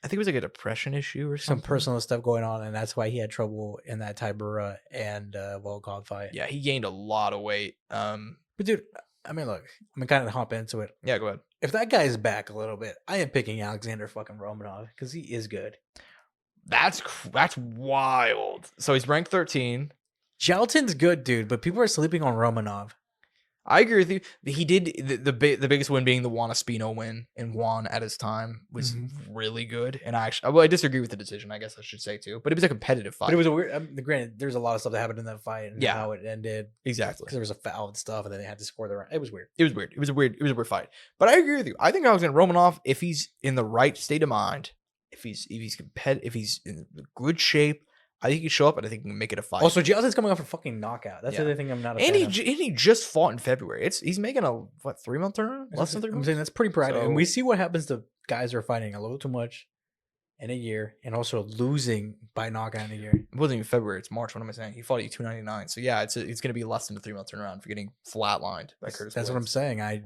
I think it was like a depression issue or something. Some personal stuff going on, and that's why he had trouble in that Tybura and Volkov fight. Yeah, he gained a lot of weight. But dude, I mean, look, I'm kind of hop into it. Yeah, go ahead. If that guy is back a little bit, I am picking Alexander fucking Romanov because he is good. That's wild. So he's ranked 13. Jalton's good, dude, but people are sleeping on Romanov. I agree with you. He did the biggest win being the Juan Espino win, and Juan at his time was really good. And I disagree with the decision, I guess I should say too. But it was a competitive fight. But it was a weird. Granted, there's a lot of stuff that happened in that fight and how it ended. Exactly, because there was a foul and stuff, and then they had to score the round. It was weird. It was a weird fight. But I agree with you. I think Alexander Romanov, if he's in the right state of mind, if he's in good shape, I think he can show up, and I think he can make it a fight. Also, Jason's coming off a fucking knockout. That's the other thing I'm not a and fan of. he just fought in February. He's making a 3-month turnaround? Less than 3 I'm months? saying that's pretty proud. So- And we see what happens to guys who are fighting a little too much in a year and also losing by knockout in a year. It wasn't even February. It's March. What am I saying? He fought at 299. So yeah, it's going to be less than a 3-month turnaround for getting flatlined by Curtis. That's what I'm Blades. saying.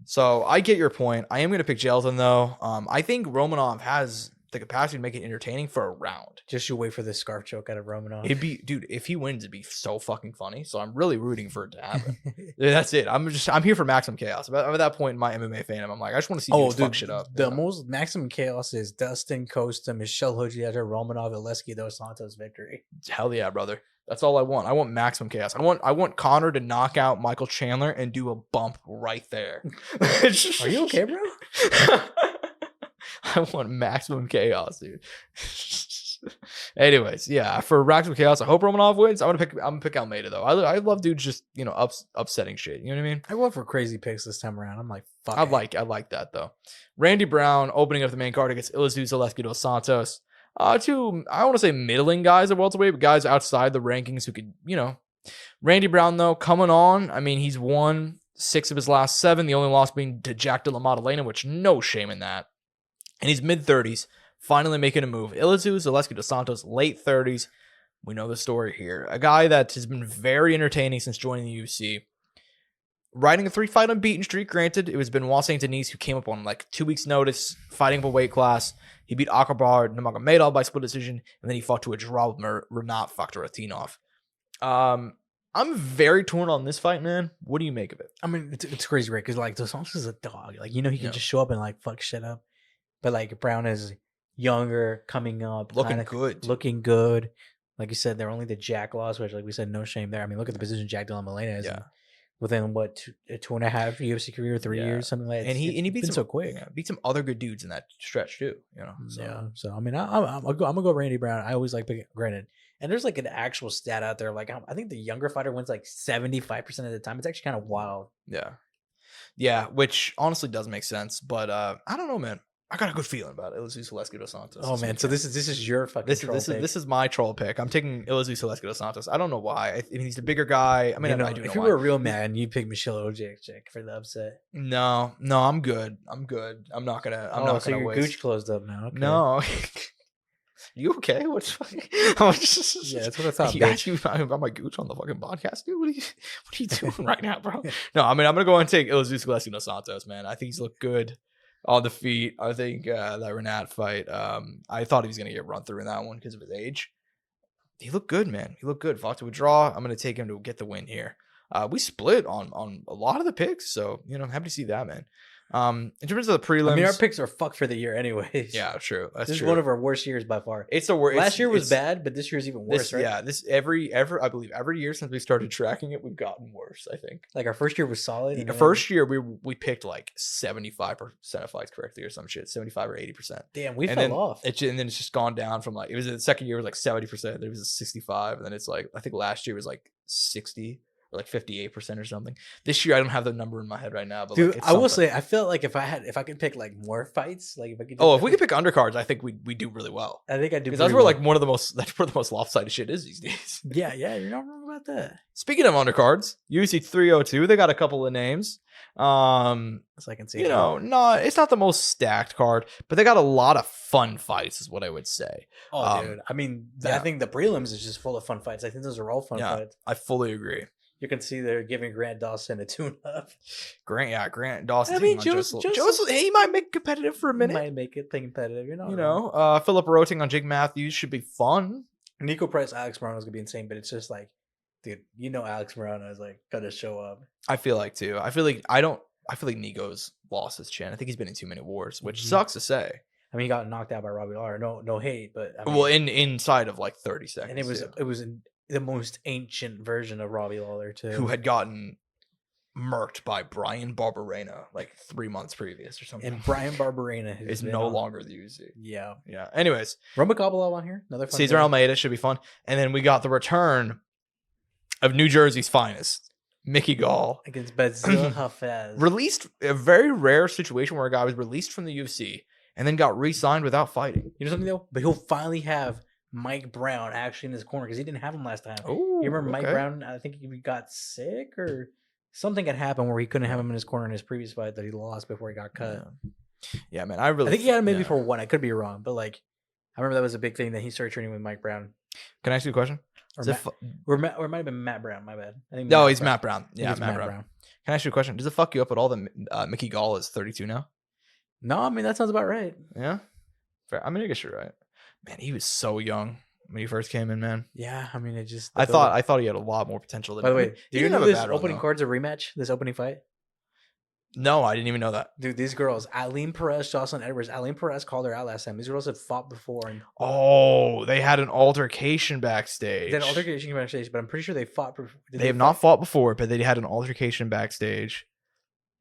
So I get your point. I am going to pick Jelton though. I think Romanov has the capacity to make it entertaining for a round. Just you wait for this scarf choke out of Romanov. It'd be, dude, if he wins, it'd be so fucking funny. So I'm really rooting for it to happen. That's it. I'm here for maximum chaos. But at that point in my MMA fandom, I'm like, I just want to see dudes fuck shit up. The most maximum chaos is Dustin Costa, Michelle Hojiata, Romanov, ELYXR dos Santos victory. Hell yeah, brother. That's all I want. I want maximum chaos. I want Connor to knock out Michael Chandler and do a bump right there. Are you okay, bro? I want maximum chaos, dude. Anyways, yeah, for maximum chaos, I hope Romanov wins. I'm gonna pick Almeida though. I love dudes just upsetting shit. You know what I mean? I went for crazy picks this time around. I'm like, fuck. I like that though. Randy Brown opening up the main card against Zaleski dos Santos. Two, I want to say middling guys at welterweight, but guys outside the rankings who could, Randy Brown though coming on. I mean, he's won 6 of his last 7. The only loss being to Jack de la Maddalena, which no shame in that. And he's mid-30s, finally making a move. Zaleski dos Santos, late 30s. We know the story here. A guy that has been very entertaining since joining the UFC. Riding a 3-fight unbeaten streak, granted. It was Benoit Saint Denis who came up on like 2 weeks' notice, fighting up a weight class. He beat Akbar Nurmagomedov by split decision, and then he fought to a draw with Renat Fakhratinov. I'm very torn on this fight, man. What do you make of it? I mean, it's crazy, right? Because like dos Santos is a dog. Like, he can just show up and like fuck shit up. But like Brown is younger, coming up, Looking good. Looking good. Like you said, they're only the Jack loss, which like we said, no shame there. I mean, look at the position Jack de la Maddalena is. Yeah. Within what, 2.5 UFC career, 3 years, something like that. And he beat so quick. Yeah, beat some other good dudes in that stretch too. So. Yeah. So I mean, I'm gonna go Randy Brown. I always like picking. Granted, and there's like an actual stat out there. Like I think the younger fighter wins like 75% of the time. It's actually kind of wild. Yeah, which honestly does make sense. But I don't know, man. I got a good feeling about it. Zaleski dos Santos. Oh man, so this is your fucking this is my troll pick. I'm taking Zaleski dos Santos. I don't know why. I mean, he's the bigger guy. I mean, I do know if you why. were a real man, you'd pick Michelle Ojicic for the upset. No, I'm good. I'm not gonna. I'm not so gonna your waste. gooch closed up now. Okay. No. You okay? What's yeah, that's what I thought. You asked me about my gooch on the fucking podcast, dude. What are you doing right now, bro? No, I mean, I'm gonna go and take Zaleski dos Santos, man. I think he's looked good on the feet. I think that Renat fight, I thought he was going to get run through in that one because of his age. He looked good, man. He looked good. Fought to a draw. I'm going to take him to get the win here. We split on a lot of the picks, so happy to see that, man. In terms of the prelims, I mean, our picks are fucked for the year, anyways. Yeah, true. That's this true. is one of our worst years by far. It's the worst. Last year was bad, but this year's even worse, right? Yeah, I believe every year since we started tracking it, we've gotten worse. I think. Like our first year was solid. The first year we picked like 75% of fights correctly or some shit, 75 or 80%. Damn, we fell off. And then it's just gone down from like, it was the second year was like 70%, then it was a 65, and then it's like, I think last year was like 60 or like 58% or something. This year I don't have the number in my head right now, but dude, like, I will say I felt like if I could pick like more fights, like if I could. If we could pick undercards, I think we do really well. I think I do because that's where like that's where the most lopsided shit is these days. Yeah, you're not wrong about that. Speaking of undercards, UFC 302, they got a couple of names. So I can see. It's not the most stacked card, but they got a lot of fun fights, is what I would say. Oh, dude, I mean, I think the prelims is just full of fun fights. I think those are all fun fights. I fully agree. You can see they're giving Grant Dawson a tune-up. Grant Dawson. I mean, Joseph, he might make it competitive for a minute. Might make it competitive, Philip Roting on Jake Matthews should be fun. Nico Price, Alex Morano is gonna be insane, but it's just like, dude, Alex Morano is like gonna show up. I feel like too. I feel like Nico's lost his chin. I think he's been in too many wars, which sucks to say. I mean, he got knocked out by Robbie Lawler. No hate, but I mean, inside of like 30 seconds. And it was the most ancient version of Robbie Lawler too, who had gotten murked by Brian Barberena like 3 months previous or something. And Brian Barberena is no longer the UFC. Yeah. Anyways, Rumakabalov on here, another fun Cesar Almeida should be fun, and then we got the return of New Jersey's finest, Mickey Gall against Bezil Hafez. Released, a very rare situation where a guy was released from the UFC and then got re-signed without fighting. You know something though? But he'll finally have Mike Brown actually in his corner because he didn't have him last time. Oh, You remember Mike okay. Brown? I think he got sick or something had happened where he couldn't have him in his corner in his previous fight that he lost before he got cut. Yeah, man. I think he had him maybe for one. I could be wrong, but like I remember that was a big thing that he started training with Mike Brown. Can I ask you a question? Or it might have been Matt Brown. My bad. I think no, he's Matt Brown. Yeah, Matt Brown. Brown. Can I ask you a question? Does it fuck you up at all that Mickey Gall is 32 now? No, I mean that sounds about right. Yeah, fair. I mean, I guess you're right. Man, he was so young when he first came in, man. Yeah, I mean it just. I thought he had a lot more potential. By the way, do you know this opening card's a rematch? This opening fight? No, I didn't even know that. Dude, these girls, Aline Perez, Jocelyn Edwards. Aline Perez called her out last time. These girls had fought before. And they had an altercation backstage. They had an altercation backstage, but I'm pretty sure they fought. They have not fought before, but they had an altercation backstage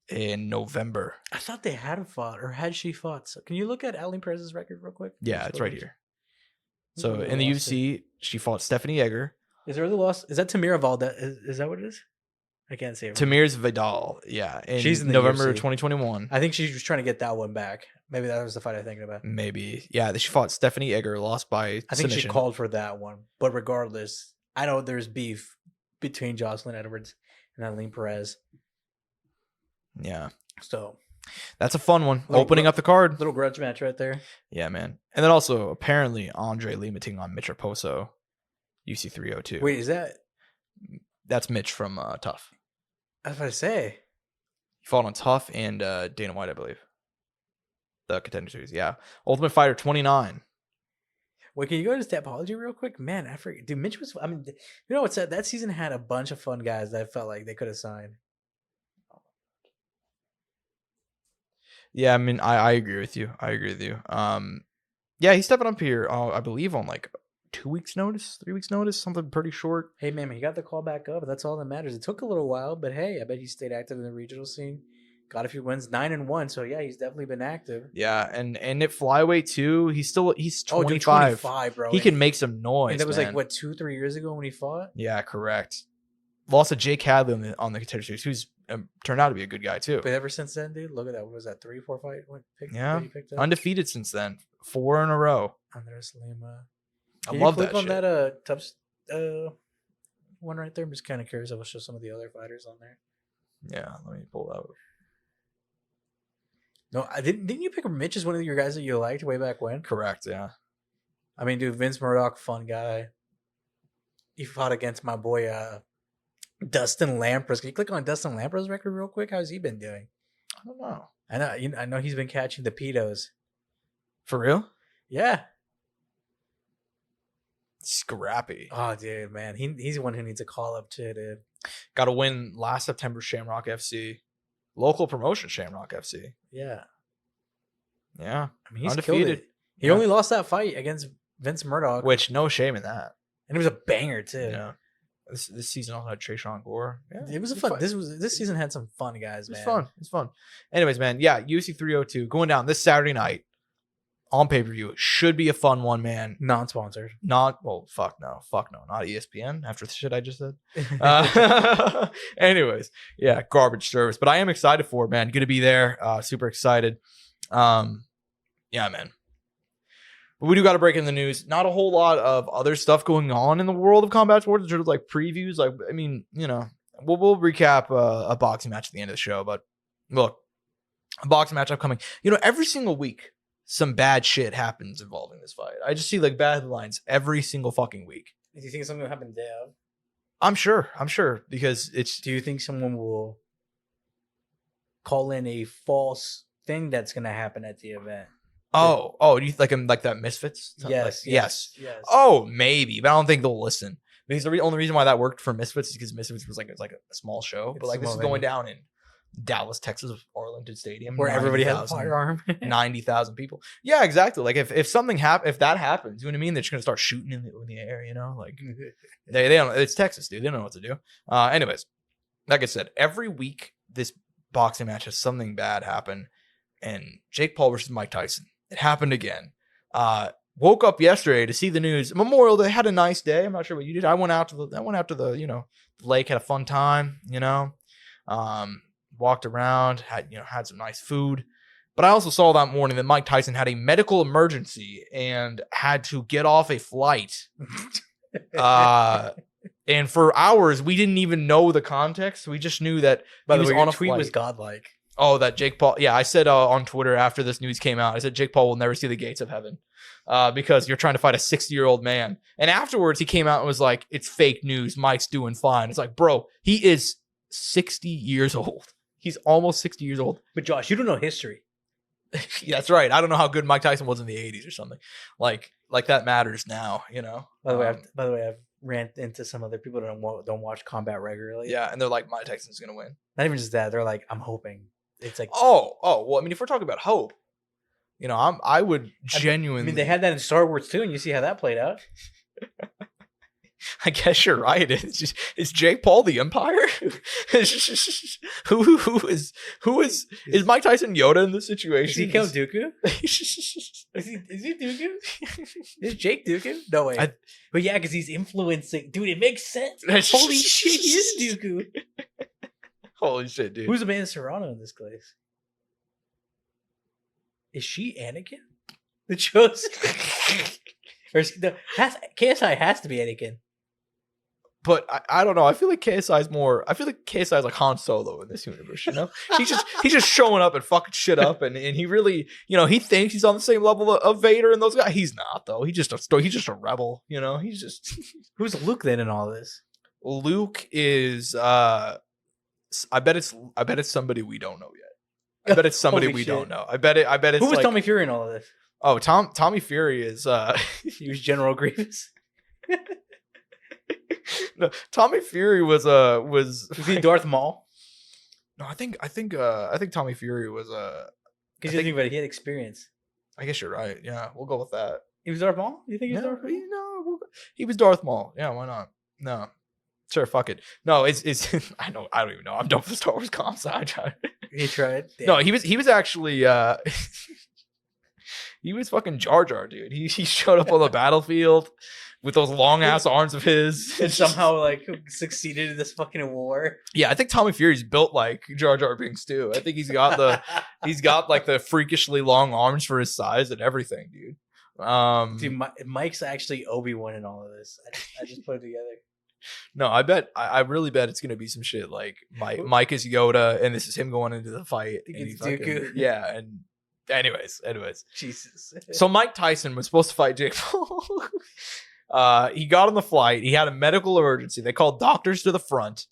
in November. I thought they had fought, or had she fought? So can you look at Aline Perez's record real quick? Yeah, it's right here. So in the UFC, she fought Stephanie Egger. Is there the loss? Is that Tamira Valdez? Is that what it is? I can't say it. Tamir's Vidal. Yeah. She's in the November UFC. 2021. I think she was trying to get that one back. Maybe that was the fight I'm thinking about. Maybe. Yeah. She fought Stephanie Egger, lost by I think submission. she called for that one. But regardless, I know there's beef between Jocelyn Edwards and Aline Perez. Yeah. So that's a fun one. Opening up the card. Little grudge match right there. Yeah, man. And then also, apparently, Andre limiting on Mitch Raposo, UC 302. Wait, is that? That's Mitch from Tough. I was about to say. He fought on Tough and Dana White, I believe. The Contender Series, yeah. Ultimate Fighter 29. Wait, can you go to Tapology real quick? Man, I forget. Dude, Mitch was. I mean, you know what's that season had a bunch of fun guys that I felt like they could have signed. Yeah, I mean, I agree with you. Yeah, he's stepping up here, I believe, on like 2 weeks' notice, 3 weeks' notice, something pretty short. Hey, man, he got the call back up. That's all that matters. It took a little while, but hey, I bet he stayed active in the regional scene. Got a few wins, 9-1. So yeah, he's definitely been active. Yeah, and at flyweight too, he's 25. Oh, dude, 25, bro. He can make some noise. And that was man. like what 2-3 years ago when he fought. Yeah, correct. Lost to Jake Hadley on the Contender Series, who's turned out to be a good guy too. But ever since then, dude, look at that. What was that 3-4 fight? Yeah, he picked up? Undefeated since then, 4 in a row. Andres Lima. I love that. On shit. that tough one right there. I'm just kind of curious. I will show some of the other fighters on there. Yeah, let me pull that up. No, didn't you pick Mitch as one of your guys that you liked way back when? Correct. Yeah. I mean, dude, Vince Murdoch, fun guy. He fought against my boy Dustin Lampras. Can you click on Dustin Lampras' record real quick? How's he been doing? I don't know. I know he's been catching the pedos. For real? Yeah. Scrappy. Oh, dude, man. He's the one who needs a call up too, dude. Got to win last September Shamrock FC. Local promotion Shamrock FC. Yeah. Yeah. I mean, he's undefeated. killed it. He only lost that fight against Vince Murdoch. Which, no shame in that. And it was a banger, too. Yeah. This season also had Trayshawn Gore. Yeah, it was a fun. This season had some fun guys, man. It's fun. Anyways, man, yeah, UFC 302 going down this Saturday night on pay-per-view. It should be a fun one, man. Non-sponsored. Fuck no, not ESPN after the shit I just said. Anyways, yeah, garbage service, but I am excited for it, man. Gonna be there. Super excited. Yeah, man. But we do got to break in the news. Not a whole lot of other stuff going on in the world of combat sports in terms of like previews. Like, I mean, you know, we'll recap a boxing match at the end of the show. But look, a boxing match upcoming. You know, every single week, some bad shit happens involving this fight. I just see like bad headlines every single fucking week. Do you think something will happen, Dev? I'm sure because it's. Do you think someone will call in a false thing that's going to happen at the event? Oh, do you like him like that Misfits? Yes. Oh, maybe, but I don't think they'll listen because the only reason why that worked for Misfits is because Misfits was like a small show, but like this is going down in Dallas, Texas, Arlington Stadium, where everybody has a firearm, 90,000 people. Yeah, exactly. Like if something if that happens, you know what I mean? They're just gonna start shooting in the air, you know? Like they don't. It's Texas, dude. They don't know what to do. Anyways, like I said, every week this boxing match has something bad happen, and Jake Paul versus Mike Tyson. It happened again. Woke up yesterday to see the news. Memorial Day, had a nice day. I'm not sure what you did. I went out to the lake, had a fun time. Walked around, had some nice food, But I also saw that morning that Mike Tyson had a medical emergency and had to get off a flight. And for hours, we didn't even know the context. We just knew that By he the was way, on your a tweet flight. was godlike. Oh, that Jake Paul. Yeah, I said on Twitter after this news came out, I said Jake Paul will never see the gates of heaven because you're trying to fight a 60-year-old man. And afterwards, he came out and was like, it's fake news. Mike's doing fine. It's like, bro, he is 60 years old. He's almost 60 years old. But Josh, you don't know history. Yeah, that's right. I don't know how good Mike Tyson was in the 80s or something. Like that matters now, you know? By the way, I've ran into some other people that don't watch combat regularly. Yeah, and they're like, Mike Tyson's going to win. Not even just that. They're like, I'm hoping. It's like, Oh, well, I mean, if we're talking about hope, you know, I would genuinely. I mean, they had that in Star Wars too, and you see how that played out. I guess you're right. Is Jake Paul the Empire? who is Mike Tyson Yoda in this situation? Is he Count Dooku? Is he Dooku? Is Jake Dooku? No way. But yeah, because he's influencing. Dude, it makes sense. Holy shit, he is Dooku. Holy shit, dude. Who's Amanda Serrano in this place? Is she Anakin? The chosen? Or KSI has to be Anakin. But I don't know. I feel like KSI is like Han Solo in this universe, you know? he's just showing up and fucking shit up, and he really, you know, he thinks he's on the same level of Vader and those guys. He's not, though. He's just a rebel, you know? He's just Who's Luke then in all this? Luke is I bet it's somebody we don't know yet. I bet it's somebody we don't know. I bet it's Who was like, Tommy Fury in all of this? Oh, Tommy Fury is He was General Grievous. No, Tommy Fury was he Darth Maul? No, I think Tommy Fury was Because you think about it, he had experience. I guess you're right. Yeah, we'll go with that. He was Darth Maul? You think he was Darth Maul? No, he was Darth Maul. Yeah, why not? No. Sure, fuck it. No, it's I don't even know. I'm done with the Star Wars comps. He tried. Damn. No, he was actually he was fucking Jar Jar, dude. He showed up on the battlefield with those long ass arms of his, and somehow like succeeded in this fucking war. Yeah, I think Tommy Fury's built like Jar Jar Binks too. I think he's got like the freakishly long arms for his size and everything, dude. Dude, Mike's actually Obi-Wan in all of this. I just put it together. No, I really bet it's gonna be some shit like Mike is Yoda, and this is him going into the fight. It's Dooku. Yeah, and anyways. Jesus. So Mike Tyson was supposed to fight Jake Paul. He got on the flight. He had a medical emergency. They called doctors to the front,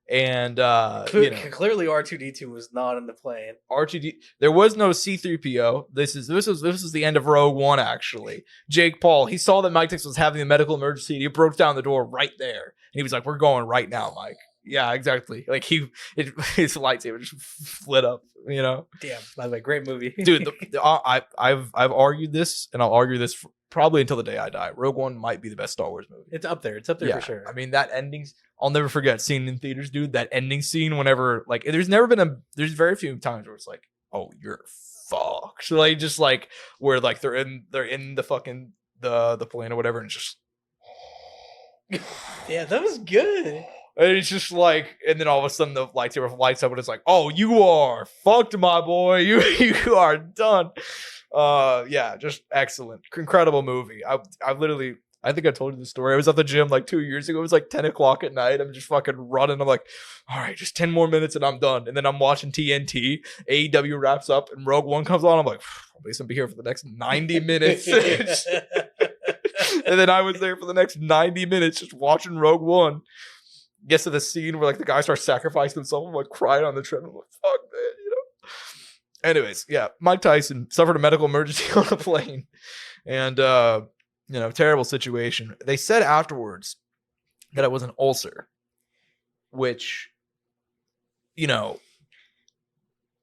and clearly R2D2 was not in the plane. R2D. There was no C3PO. This was the end of Rogue One. Actually, Jake Paul. He saw that Mike Tyson was having a medical emergency. And he broke down the door right there, and he was like, "We're going right now, Mike." Yeah, exactly. Like his lightsaber just lit up. You know. Damn. By the way, great movie, dude. I've argued this, and I'll argue this probably until the day I die. Rogue One might be the best Star Wars movie. It's up there. It's up there for sure. I mean, that ending, I'll never forget seeing in theaters, dude. That ending scene, whenever like, there's very few times where it's like, oh, you're fucked. So like, just like where like they're in the fucking the plane or whatever, and it's just yeah, that was good. And it's just like, and then all of a sudden the lightsaber lights up, and it's like, oh, you are fucked, my boy. You are done. Yeah, just excellent, incredible movie. I think I told you the story. I was at the gym like 2 years ago. It was like 10 o'clock at night. I'm just fucking running. I'm like, all right, just 10 more minutes and I'm done. And then I'm watching TNT. AEW wraps up and Rogue One comes on. I'm like, I'll basically be here for the next 90 minutes. And then I was there for the next 90 minutes just watching Rogue One. Gets to the scene where like the guy starts sacrificing himself. I'm like crying on the treadmill. I'm like, fuck, man, you know? Anyways, yeah, Mike Tyson suffered a medical emergency on a plane. And, terrible situation. They said afterwards that it was an ulcer, which,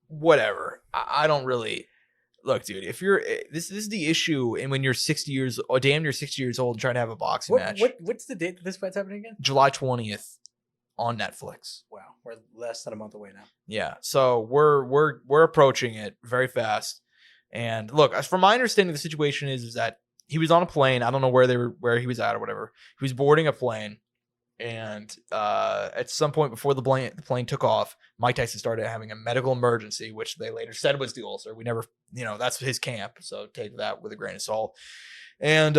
whatever. I don't really look, dude. If you're this is the issue, and when you're 60 years or damn near 60 years old and trying to have a boxing match. What's the date that this fight's happening again? July 20th on Netflix. Wow, we're less than a month away now. Yeah, so we're approaching it very fast. And look, from my understanding, the situation is that he was on a plane. I don't know where he was at or whatever. He was boarding a plane, And at some point before the plane took off, Mike Tyson started having a medical emergency, which they later said was the ulcer. We never, that's his camp, so take that with a grain of salt. And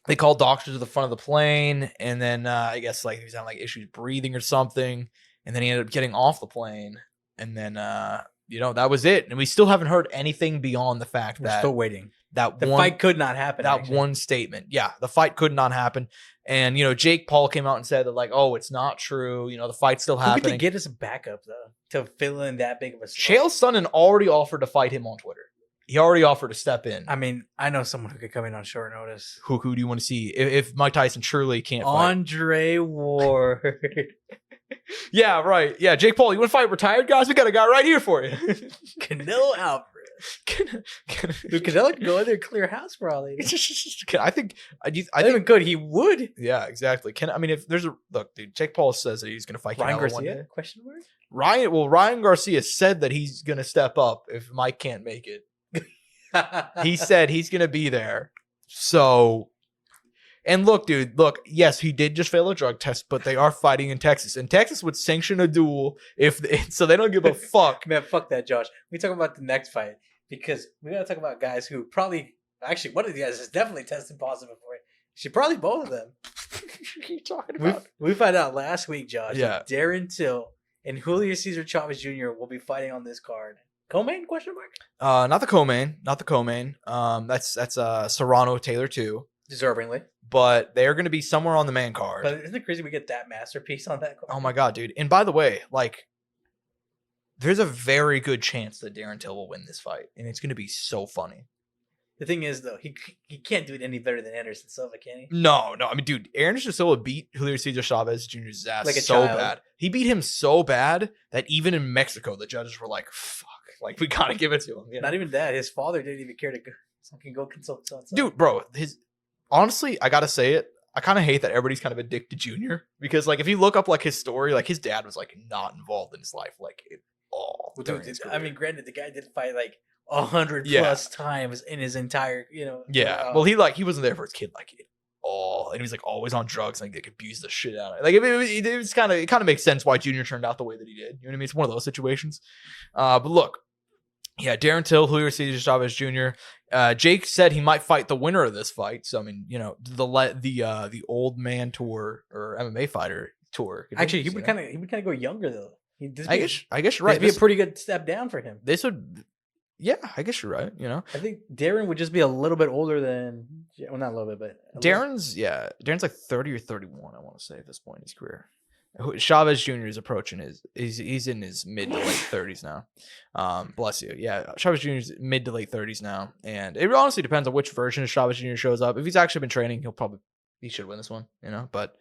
they called doctors to the front of the plane, and then I guess like he was having like issues breathing or something, and then he ended up getting off the plane, and then that was it. And we still haven't heard anything beyond the fact We're that still waiting. That the fight could not happen. One statement. Yeah, the fight could not happen. And, Jake Paul came out and said that, like, oh, it's not true. The fight's still happening. Who could they get as a backup, though, to fill in that big of a slot? Chael Sonnen already offered to fight him on Twitter. He already offered to step in. I mean, I know someone who could come in on short notice. Who do you want to see? If Mike Tyson truly can't fight. Andre Ward. Yeah, right. Yeah, Jake Paul, you want to fight retired guys? We got a guy right here for you. Canelo Alvarez. Dude, Canelo can go in there and clear house for all these. I think even good. He would. Yeah, exactly. If there's a look, dude, Jake Paul says that he's going to fight Ryan Canelo Garcia? one day. Question mark? Ryan Garcia said that he's going to step up if Mike can't make it. He said he's going to be there. So, and look, dude, yes, he did just fail a drug test, but they are fighting in Texas. And Texas would sanction a duel so they don't give a fuck. Man, fuck that, Josh. We talk about the next fight because we got to talk about guys who probably, actually, one of the guys is definitely tested positive for it. Should probably both of them. What are you talking about? We found out last week, Josh. Yeah. Darren Till and Julio Cesar Chavez Jr. will be fighting on this card. Co-main? Question mark? Not the co-main. That's Serrano Taylor too. Deservingly. But they're going to be somewhere on the main card. But isn't it crazy we get that masterpiece on that card? Oh my God, dude. And by the way, like, there's a very good chance that Darren Till will win this fight. And it's going to be so funny. The thing is, though, he can't do it any better than Anderson Silva, can he? No. I mean, dude, Anderson Silva beat Julio Cesar Chavez Jr.'s ass like so bad. He beat him so bad that even in Mexico, the judges were like, fuck. Like, we got to give it to him. Not even that. His father didn't even care to go consult. Dude, bro, honestly, I got to say it. I kind of hate that everybody's kind of addicted to Junior. Because, like, if you look up, like, his story, like, his dad was, like, not involved in his life, like, at all. Well, dude, I mean, granted, the guy did fight, like, 100 plus times in his entire, Yeah. Well, he wasn't there for his kid, like, at all. And he was, like, always on drugs and, like, abused the shit out of it. Like, it kind of makes sense why Junior turned out the way that he did. You know what I mean? It's one of those situations. But look. Yeah, Darren Till, Julio Cesar Chavez Jr. Jake said he might fight the winner of this fight. So I mean, the old man tour or MMA fighter tour. Actually, he would kind of go younger though. I guess you're right. This would be a pretty good step down for him. This would, yeah, I guess you're right. I think Darren would just be a little bit older than, well, not a little bit, but Darren's like 30 or 31. I want to say at this point in his career. Chavez Jr. is approaching he's in his mid to late 30s now. Bless you. Yeah, Chavez Jr. is mid to late 30s now, and it honestly depends on which version of Chavez Jr. shows up. If he's actually been training, he should win this one, But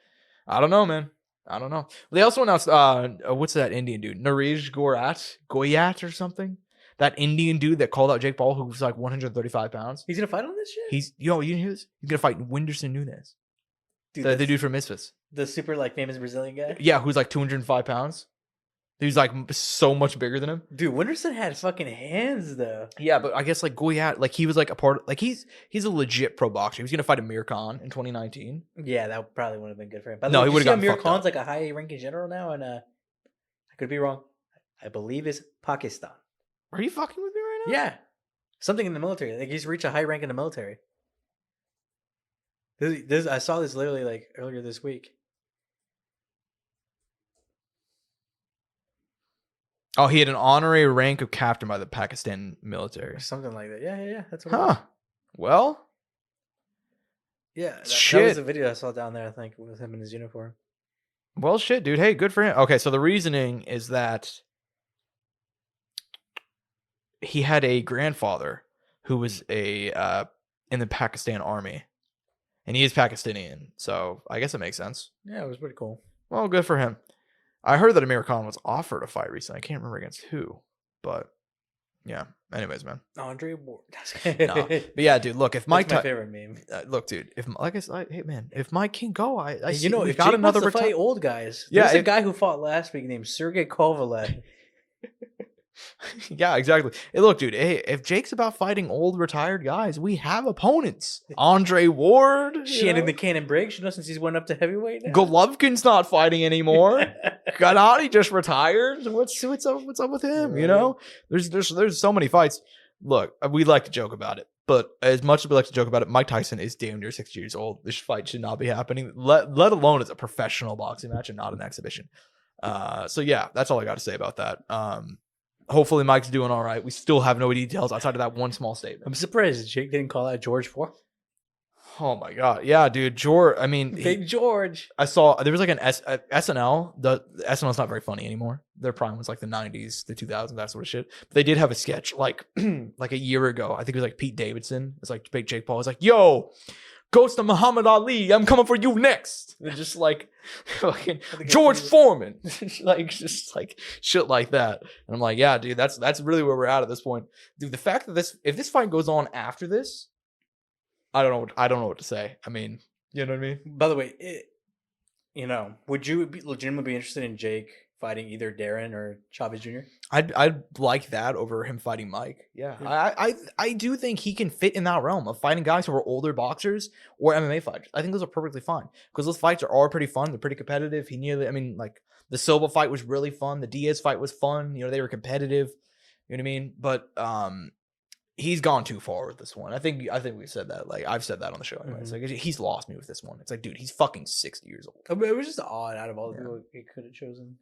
I don't know, man. I don't know. They also announced what's that Indian dude, Nareej Goyat or something. That Indian dude that called out Jake Paul, who was like 135 pounds. He's gonna fight on this shit. You didn't hear this? He's gonna fight Whindersson Nunes. Dude, the dude from Misfits. The super like famous Brazilian guy? Yeah, who's like 205 pounds. He's like so much bigger than him. Dude, Whindersson had fucking hands though. Yeah, but I guess like Goyat, like he was like a part of, like he's a legit pro boxer. He was gonna fight Amir Khan in 2019. Yeah, that probably would have been good for him. No, he would have gotten Amir fucked Khan's up. like a high ranking general now, and I could be wrong. I believe it's Pakistan. Are you fucking with me right now? Yeah. Something in the military. Like he's reached a high rank in the military. I saw this literally like earlier this week. Oh, he had an honorary rank of captain by the Pakistan military. Or something like that. Yeah. That's what Huh. Well. Yeah. That Shit. was a video I saw down there, I think, with him in his uniform. Well, shit, dude. Hey, good for him. Okay, so the reasoning is that he had a grandfather who was in the Pakistan army. And he is Pakistani, so I guess it makes sense. Yeah, it was pretty cool. Well, good for him. I heard that Amir Khan was offered a fight recently. I can't remember against who, but yeah. Anyways, man. Andre Ward. No. But yeah, dude. Look, if Mike, my favorite meme. Look, dude. If hey, man, if Mike can go, I if got Jake another wants to fight old guys. Yeah, There's a guy who fought last week named Sergey Kovalev. Yeah, exactly. Hey, look, dude. Hey, if Jake's about fighting old retired guys, we have opponents. Andre Ward, Shannon the Cannon Briggs, since he's went up to heavyweight now. Golovkin's not fighting anymore. Gennady just retired. What's up with him? Right. You know, there's so many fights. Look, we like to joke about it, but as much as we like to joke about it, Mike Tyson is damn near 60 years old. This fight should not be happening, let alone as a professional boxing match and not an exhibition. So yeah, that's all I got to say about that. Hopefully Mike's doing all right. We still have no details outside of that one small statement. I'm surprised Jake didn't call out George for. Oh my god, yeah, dude, George. I mean, Big George. I saw there was like an SNL. The SNL's not very funny anymore. Their prime was like the 90s, the 2000s, that sort of shit. But they did have a sketch like like a year ago. I think it was like Pete Davidson. It's like Big Jake Paul was like, "Yo, Ghost of Muhammad Ali, I'm coming for you next." And just like fucking George Foreman, like just like shit like that. And I'm like, yeah, dude, that's really where we're at this point, dude. The fact that if this fight goes on after this, I don't know what to say. I mean, you know what I mean? By the way, would you legitimately be interested in Jake fighting either Darren or Chavez Jr.? I'd like that over him fighting Mike. Yeah. I do think he can fit in that realm of fighting guys who are older boxers or MMA fighters. I think those are perfectly fine because those fights are all pretty fun. They're pretty competitive. Like the Silva fight was really fun. The Diaz fight was fun. You know, they were competitive. You know what I mean? But he's gone too far with this one. I think we said that. Like I've said that on the show anyway. It's like he's lost me with this one. It's like, dude, he's fucking 60 years old. I mean, it was just odd out of all the people he could have chosen.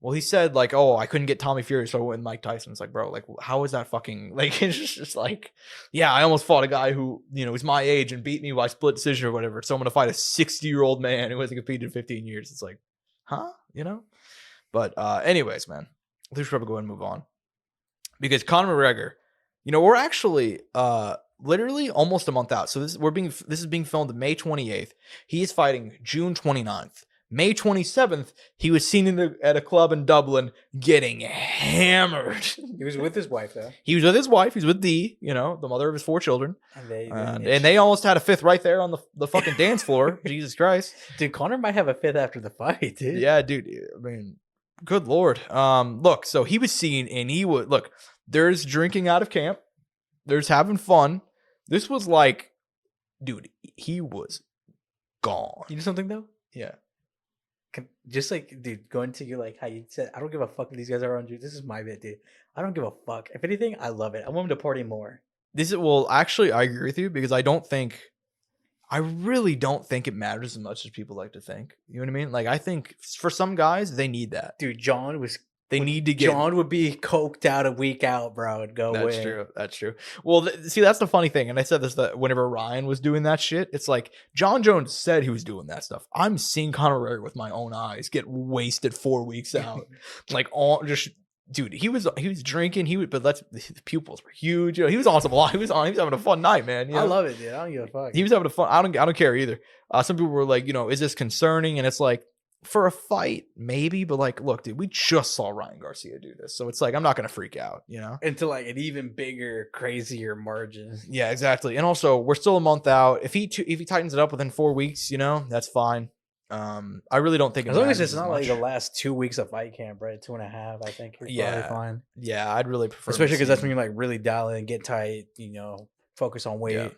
Well, he said like, "Oh, I couldn't get Tommy Fury, so I went with Mike Tyson." It's like, bro, like, how is that fucking like? It's just like, yeah, I almost fought a guy who is my age and beat me by split decision or whatever. So I'm gonna fight a 60-year-old man who hasn't competed in 15 years. It's like, huh? But anyways, man, we should probably go ahead and move on because Conor McGregor. We're actually literally almost a month out. So this is being filmed May 28th. He is fighting June 29th. May 27th, he was seen at a club in Dublin getting hammered. He was with his wife, though. He was with his wife. He's with Dee, the mother of his 4 children. And they almost had a 5th right there on the fucking dance floor. Jesus Christ. Dude, Conor might have a 5th after the fight, dude. Yeah, dude. I mean, good Lord. Look, so he was seen and he would look. There's drinking out of camp. There's having fun. This was like, dude, he was gone. You know something though? Yeah. Just like, dude, going to you like how you said, I don't give a fuck if these guys are around you. This is my bit, dude. I don't give a fuck. If anything, I love it. I want him to party more. Actually, I agree with you because I really don't think it matters as much as people like to think. You know what I mean? Like, I think for some guys, they need that. Dude, John would be coked out a week out, bro, and go away. That's true. Well, see, that's the funny thing. And I said this, that whenever Ryan was doing that shit, it's like John Jones said he was doing that stuff. I'm seeing Conor McGregor with my own eyes get wasted 4 weeks out. Dude, he was drinking. But the pupils were huge. He was on some lot. He was having a fun night, man. I love it, dude. I don't give a fuck. He was having a fun. I don't care either. Some people were like, is this concerning? And it's like, for a fight, maybe, but like, look, dude, we just saw Ryan Garcia do this, so it's like I'm not gonna freak out, into like an even bigger, crazier margin. Yeah, exactly. And also, we're still a month out. If he tightens it up within 4 weeks, that's fine. I really don't think as long as it's not like the last 2 weeks of fight camp, right? 2.5, I think. Probably fine. Yeah, I'd really prefer, especially because that's when you like really dial in, get tight, focus on weight. Yeah.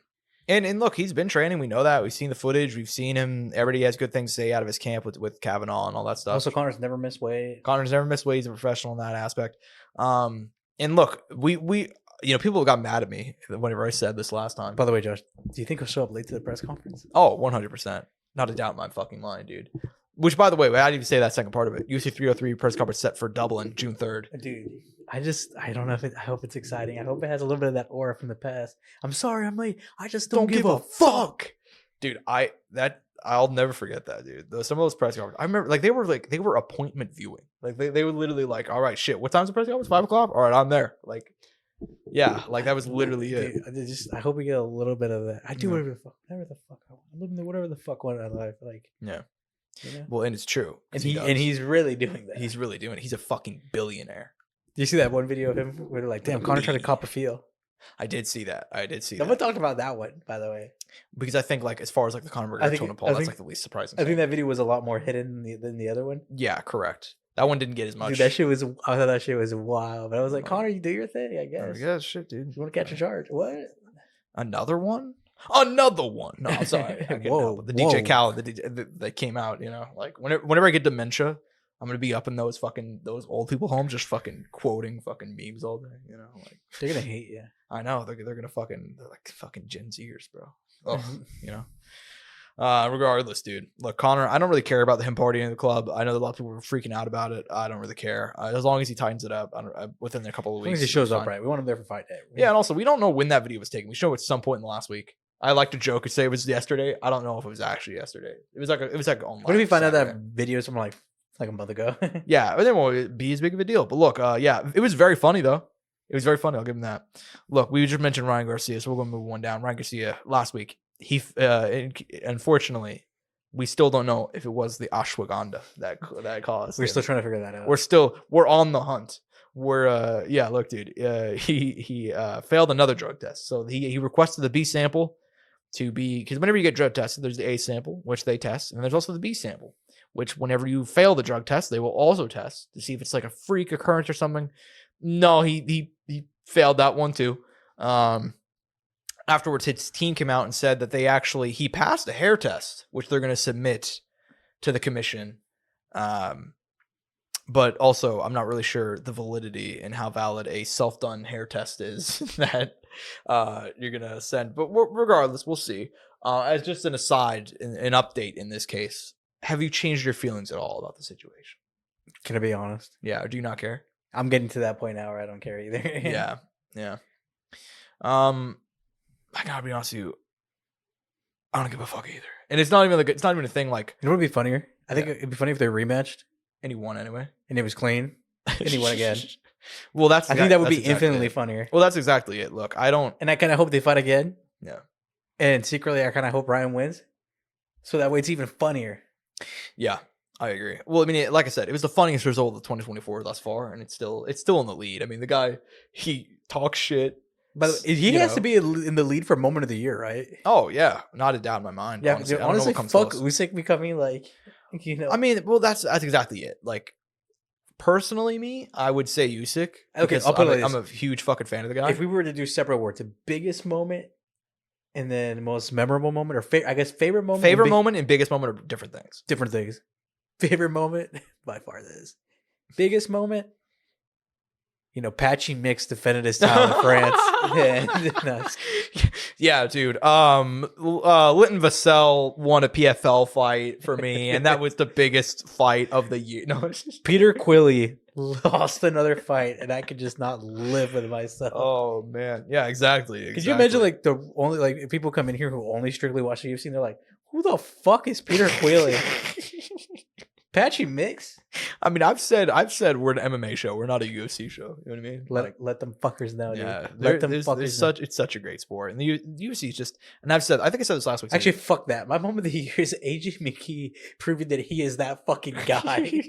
And look, he's been training. We know that. We've seen the footage. We've seen him. Everybody has good things to say out of his camp with Kavanaugh and all that stuff. Also, Conor's never missed weight. He's a professional in that aspect. And look, we people got mad at me whenever I said this last time. By the way, Josh, do you think he'll show up late to the press conference? Oh, 100%. Not a doubt in my fucking mind, dude. Which, by the way, I didn't even say that second part of it. UFC 303 press conference set for Dublin, June 3rd. Dude, I don't know I hope it's exciting. I hope it has a little bit of that aura from the past. I'm sorry I'm late. I just don't give a fuck. Dude, I'll never forget that, dude. Some of those press conferences, I remember, they were appointment viewing. Like, they would literally like, all right, shit, what time's the press conference? 5 o'clock? All right, I'm there. Like, yeah, like that was literally it. Dude, I hope we get a little bit of that. I do whatever the fuck I want. I'm living whatever the fuck I want in my life. Like, yeah. Well, and it's true. And he's really doing that. He's really doing it. He's a fucking billionaire. Do you see that one video of him where they're like, damn, Conor tried to cop a feel? I did see that. Someone talked about that one, by the way. Because I think, like, as far as like the Conor McGregor Tony Paul, that's like the least surprising. I think that video was a lot more hidden than the other one. Yeah, correct. That one didn't get as much. Dude, that shit was. I thought that shit was wild. But I was like, Connor, you do your thing, I guess. Yeah, shit, dude. You want to catch a charge? What? Another one? Another one. No, I'm sorry. I Whoa, the DJ Khaled, the DJ that came out, you know, like whenever I get dementia, I'm gonna be up in those old people homes just fucking quoting fucking memes all day, you know, like They're gonna hate you. I know they're gonna they're like fucking Gen Zers, bro. Oh, you know. Regardless, dude. Look, Connor, I don't really care about him partying in the club. I know that a lot of people were freaking out about it. I don't really care. As long as he tightens it up within a couple of weeks. As long as he shows up right. We want him there for fight day. Yeah, and also we don't know when that video was taken. We show it at some point in the last week. I like to joke and say it was yesterday. I don't know if it was actually yesterday. It was like online. What if we find out that video is from like a month ago? Yeah, but then won't be as big of a deal. But look, yeah, it was very funny though. It was very funny. I'll give him that. Look, we just mentioned Ryan Garcia, so we're gonna move one down. Ryan Garcia last week. He unfortunately. We still don't know if it was the ashwagandha that caused. We're still trying to figure that out. We're on the hunt. Yeah, look, dude. He failed another drug test. So he requested the B sample to be, because whenever you get drug tested, there's the A sample, which they test, and there's also the B sample, which whenever you fail the drug test, they will also test to see if it's like a freak occurrence or something. No, he failed that one too. Afterwards, his team came out and said that he passed a hair test, which they're going to submit to the commission. But also, I'm not really sure the validity and how valid a self-done hair test is that you're going to send. But regardless, we'll see. As just an aside, an update in this case, have you changed your feelings at all about the situation? Can I be honest? Yeah, or do you not care? I'm getting to that point now where I don't care either. Yeah. I gotta be honest with you. I don't give a fuck either. And it's not even a thing like. You know what would be funnier? I think it'd be funny if they rematched. And he won anyway. And it was clean. And he won again. Well, I think that would be infinitely funnier. Well, that's exactly it. Look, I don't. And I kind of hope they fight again. Yeah. And secretly, I kind of hope Ryan wins. So that way it's even funnier. Yeah, I agree. Well, I mean, like I said, it was the funniest result of 2024 thus far. And it's still in the lead. I mean, the guy, he talks shit. But he has to be in the lead for moment of the year, right? Oh yeah, not a doubt in my mind. Yeah, honestly, fuck Usyk becoming like, you know. I mean, well, that's exactly it. Like, personally, me, I would say Usyk. Okay, I'm a huge fucking fan of the guy. If we were to do separate awards, the biggest moment, and then most memorable moment, or I guess favorite moment. Favorite moment and biggest moment are different things. Different things. Favorite moment, by far, this. Biggest moment. You know, Patchy Mix defended his title in France. Yeah, dude. Linton Vassell won a PFL fight for me, and that was the biggest fight of the year. No, Peter Quilley lost another fight, and I could just not live with myself. Oh man, yeah, exactly. Could you imagine like the only if people come in here who only strictly watch the UFC, and they're like, "Who the fuck is Peter Quilley?" Patchy Mix. I mean, I've said we're an MMA show. We're not a UFC show. You know what I mean? Let them fuckers know. Yeah, dude. Let them fuckers know. It's such a great sport, and the UFC is just. And I think I said this last week. Actually, fuck that. My moment of the year is AJ McKee proving that he is that fucking guy.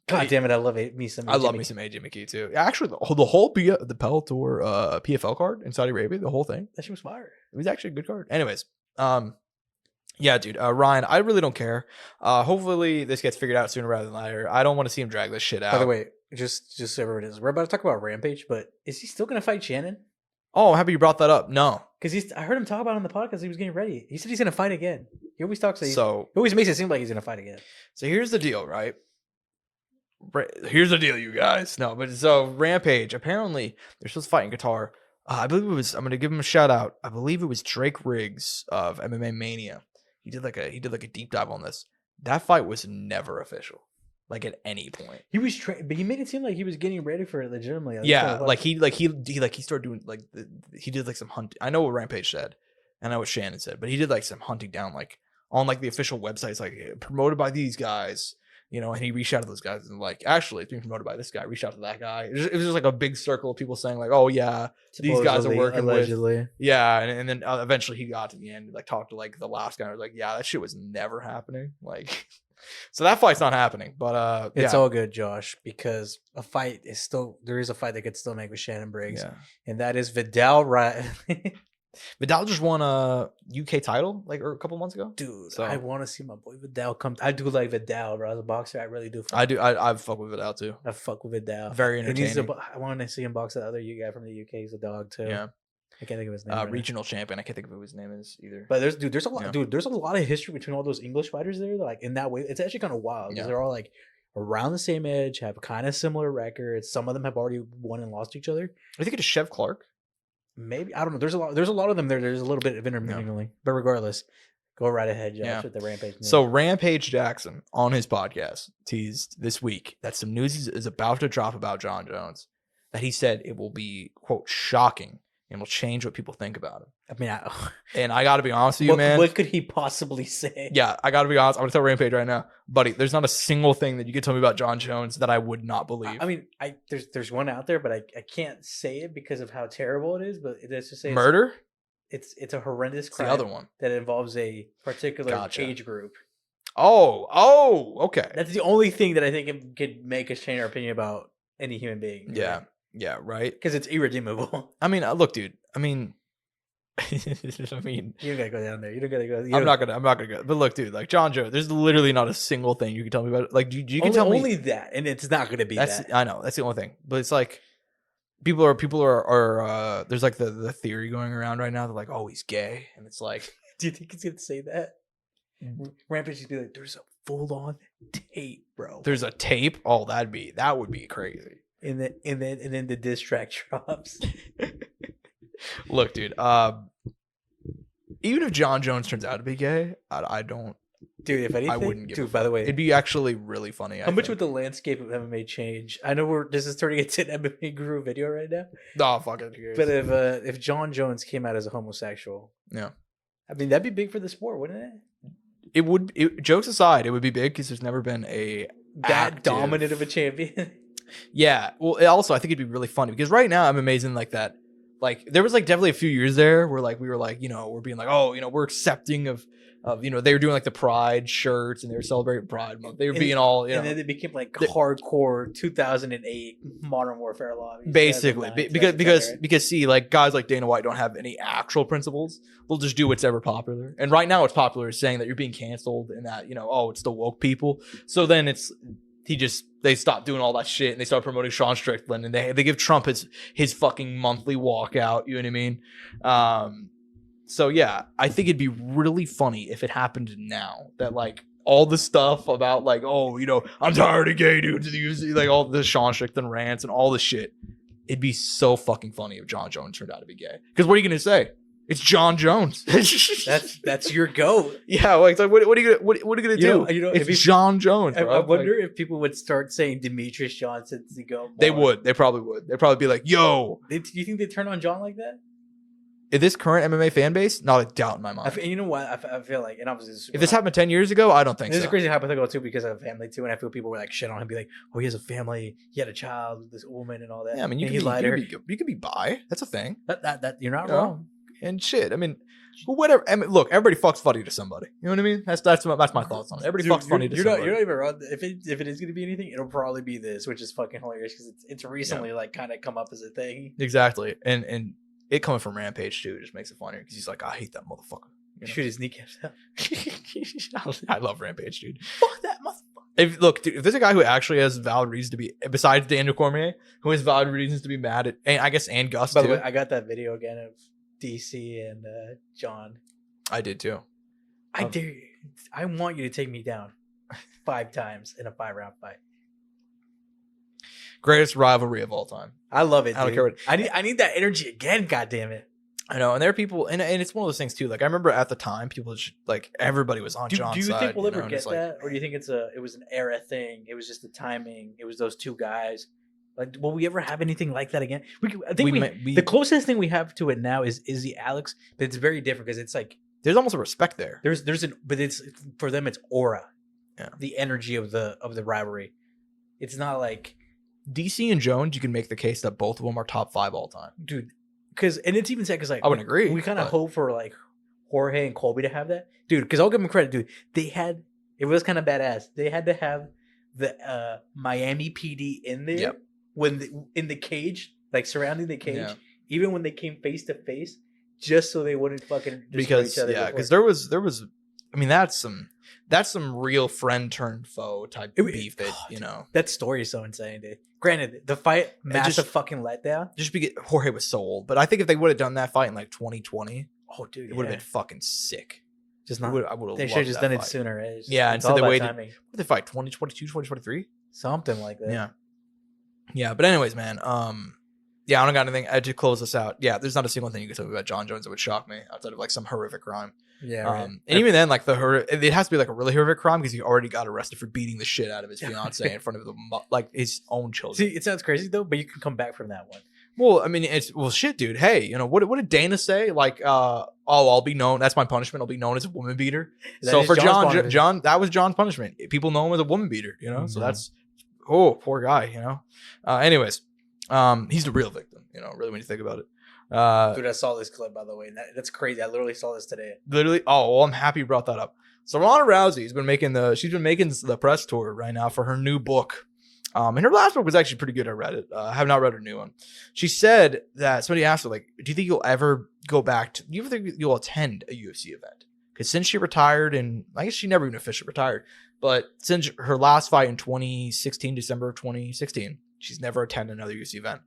God damn it! I love me some AJ McKee too. Actually, the whole the Bellator PFL card in Saudi Arabia, the whole thing. That shit was fire. It was actually a good card. Anyways, yeah, dude. Ryan, I really don't care. Hopefully this gets figured out sooner rather than later. I don't want to see him drag this shit out. By the way, just so everyone is, we're about to talk about Rampage, but is he still going to fight Shannon? Oh, I'm happy you brought that up. No. Because I heard him talk about it on the podcast. He was getting ready. He said he's going to fight again. He always talks. He always makes it seem like he's going to fight again. So here's the deal, right? Here's the deal, you guys. No, but so Rampage, apparently they're supposed to fight in Qatar. I believe it was, I'm going to give him a shout out. I believe it was Drake Riggs of MMA Mania. He did like a deep dive on this. That fight was never official, like at any point. He was but he made it seem like he was getting ready for it legitimately. Yeah, he started doing he did like some hunting. I know what Rampage said, and I know what Shannon said, but he did like some hunting down like on like the official websites, like promoted by these guys, you know. And he reached out to those guys and like, actually, it's being promoted by this guy. Reached out to that guy. It was just like a big circle of people saying like, oh yeah, these guys are working allegedly. Yeah, and then eventually he got to the end, like talked to like the last guy. And was like, yeah, that shit was never happening. Like, so that fight's not happening. But it's all good, Josh, because there is a fight that could still make with Shannon Briggs, and that is Vidal Vidal just won a UK title like a couple months ago. Dude, So- I want to see my boy Vidal come. I do like Vidal, bro. As a boxer, I really do. I do. I fuck with Vidal too. I fuck with Vidal. Very And he's entertaining. I want to see him box the other guy from the UK. He's a dog too. Yeah. I can't think of his name. right now. Regional champion. I can't think of who his name is either. But there's a lot, Yeah. dude. There's a lot of history between all those English fighters there. Like in that way, it's actually kind of wild because Yeah. they're all like around the same age, have kind of similar records. Some of them have already won and lost to each other. I think it's Chev Clark. Maybe I don't know. There's a lot of them there. There's a little bit of intermingling, but regardless, go right ahead, Josh, Yeah. with the Rampage news. So Rampage Jackson on his podcast teased this week that some news is about to drop about John Jones. That he said it will be, quote, shocking and will change what people think about him. I mean, And I got to be honest with you, man. what could he possibly say? Yeah, I got to be honest. I'm going to tell Rampage right now. Buddy, there's not a single thing that you could tell me about John Jones that I would not believe. I mean, there's one out there, but I can't say it because of how terrible it is. But let's just say Murder? It's a horrendous It's the crime other one. that involves a particular Gotcha. age group. Oh, okay. That's the only thing that I think could make us change our opinion about any human being. Yeah, right. because it's irredeemable. I mean, look, dude. I mean, You don't gotta go down there. You don't gotta go. I'm not gonna go. But look, dude, like John Jones, there's literally not a single thing you can tell me about it. Like, you can only, tell me only that, and it's not gonna be that's. that. I know that's the only thing. But it's like people are there's like the theory going around right now. They're like, oh, he's gay, and it's like, Do you think he's gonna say that? Rampage would be like, "There's a full-on tape, bro." there's a tape. Oh, that would be crazy. And then the diss track drops. Look, dude. Even if John Jones turns out to be gay, I don't. Dude, if anything, I wouldn't give. dude, by the way, it'd be actually really funny. how much would the landscape of MMA change? I know this is turning into an MMA guru video right now. Oh, fuck it. Who But cares? if John Jones came out as a homosexual, Yeah. I mean that'd be big for the sport, wouldn't it? It would. Jokes aside, it would be big because there's never been a That active- dominant of a champion. Yeah. Well, also, I think it'd be really funny because right now I'm amazing like that. Like there was like definitely a few years there where like we were like, we're being like, oh, we're accepting of they were doing like the Pride shirts and they were celebrating Pride Month. They were being all, and then they became like hardcore 2008 Modern Warfare lobbies. basically 2009, because see, like guys like Dana White don't have any actual principles. They'll just do whatever popular. And right now what's popular is saying that you're being canceled and that, oh, it's the woke people. So then they stopped doing all that shit and they start promoting Sean Strickland and they give Trump his fucking monthly walkout. You know what I mean? So yeah, I think it'd be really funny if it happened now that like all the stuff about like, oh, I'm tired of gay dudes, like all the Sean Strickland rants and all the shit. It'd be so fucking funny if John Jones turned out to be gay. Because what are you gonna say? It's John Jones. That's your goat. Yeah, like what are you gonna do? It's John Jones. I Bro. wonder if people would start saying Demetrius Johnson to go. More. They would. They probably would. They'd probably be like, yo. Do you think they turn on John like that? In this current MMA fan base, not a doubt in my mind. You know what? I feel like, and obviously, If this happened 10 years ago, I don't think this so. is crazy hypothetical too because I have a family too, and I feel people were like shit on him, be like, "Oh, he has a family, he had a child with this woman, and all that." Yeah, I mean, you could be bi. That's a thing. That you're not You know? wrong. And shit, I mean, whatever. I mean, look, everybody fucks funny to somebody. You know what I mean? That's my thoughts on it. Everybody fucks funny to somebody. You're not even wrong. If it is going to be anything, it'll probably be this, which is fucking hilarious because it's recently like kind of come up as a thing. Exactly, and it coming from Rampage too just makes it funnier because he's like, I hate that motherfucker. Shoot his kneecaps out. I love Rampage, dude. Fuck that motherfucker. If there's a guy who actually has valid reasons to be, besides Daniel Cormier, who has valid reasons to be mad at, and I guess and Gus By too. the way, I got that video again of DC and John. I did too. I dare you. I want you to take me down 5 times in a 5-round fight. Greatest rivalry of all time. I love it. I don't dude. care what. I need that energy again. God damn it. I know, and there are people, and it's one of those things too. Like I remember at the time, people just, like everybody was on John's Do you side. think we'll ever and get it's like, that, or do you think it was an era thing? It was just the timing. It was those two guys. Like, will we ever have anything like that again? I think the closest thing we have to it now is the Alex, but it's very different because it's like there's almost a respect there. But it's for them, it's aura, yeah, the energy of the rivalry. It's not like DC and Jones. You can make the case that both of them are top 5 all time, dude. And it's even said because like I would agree. We kind of hope for like Jorge and Colby to have that, dude. Because I'll give them credit, dude. It was kind of badass. They had to have the Miami PD in there. Yep. In the cage, like surrounding the cage, Yeah. even when they came face to face, just so they wouldn't fucking destroy each other. Because there was, I mean, that's some real friend turned foe type beef that that story is so insane, dude. Granted, the fight massive fucking letdown. Just because Jorge was so old, but I think if they would have done that fight in like 2020, dude, it would have been fucking sick. Just not. I would have. They should have just done it sooner. Yeah, instead they waited. What did they fight? 2022, 2023, something like that. Yeah, yeah. But anyways, man. Yeah, I don't got anything. I had to close this out. Yeah, there's not a single thing you can tell me about John Jones that would shock me outside of like some horrific crime. Yeah, right. And even then, like it has to be like a really horrific crime because he already got arrested for beating the shit out of his fiance in front of like his own children. See, it sounds crazy though, but you can come back from that one. Well, I mean, shit, dude. Hey, what did Dana say? Like, I'll be known. That's my punishment. I'll be known as a woman beater. So for John, that was John's punishment. People know him as a woman beater. Mm-hmm. So that's poor guy. Anyways, he's the real victim. Really when you think about it. Dude, I saw this clip, by the way. That's crazy. I literally saw this today. Literally? Oh, well, I'm happy you brought that up. So Ronda Rousey's been making the press tour right now for her new book. And her last book was actually pretty good. I read it. I have not read her new one. She said that somebody asked her, like, do you think you'll ever go back do you ever think you'll attend a UFC event? Because since she retired, and I guess she never even officially retired, but since her last fight in 2016, December of 2016, she's never attended another UFC event.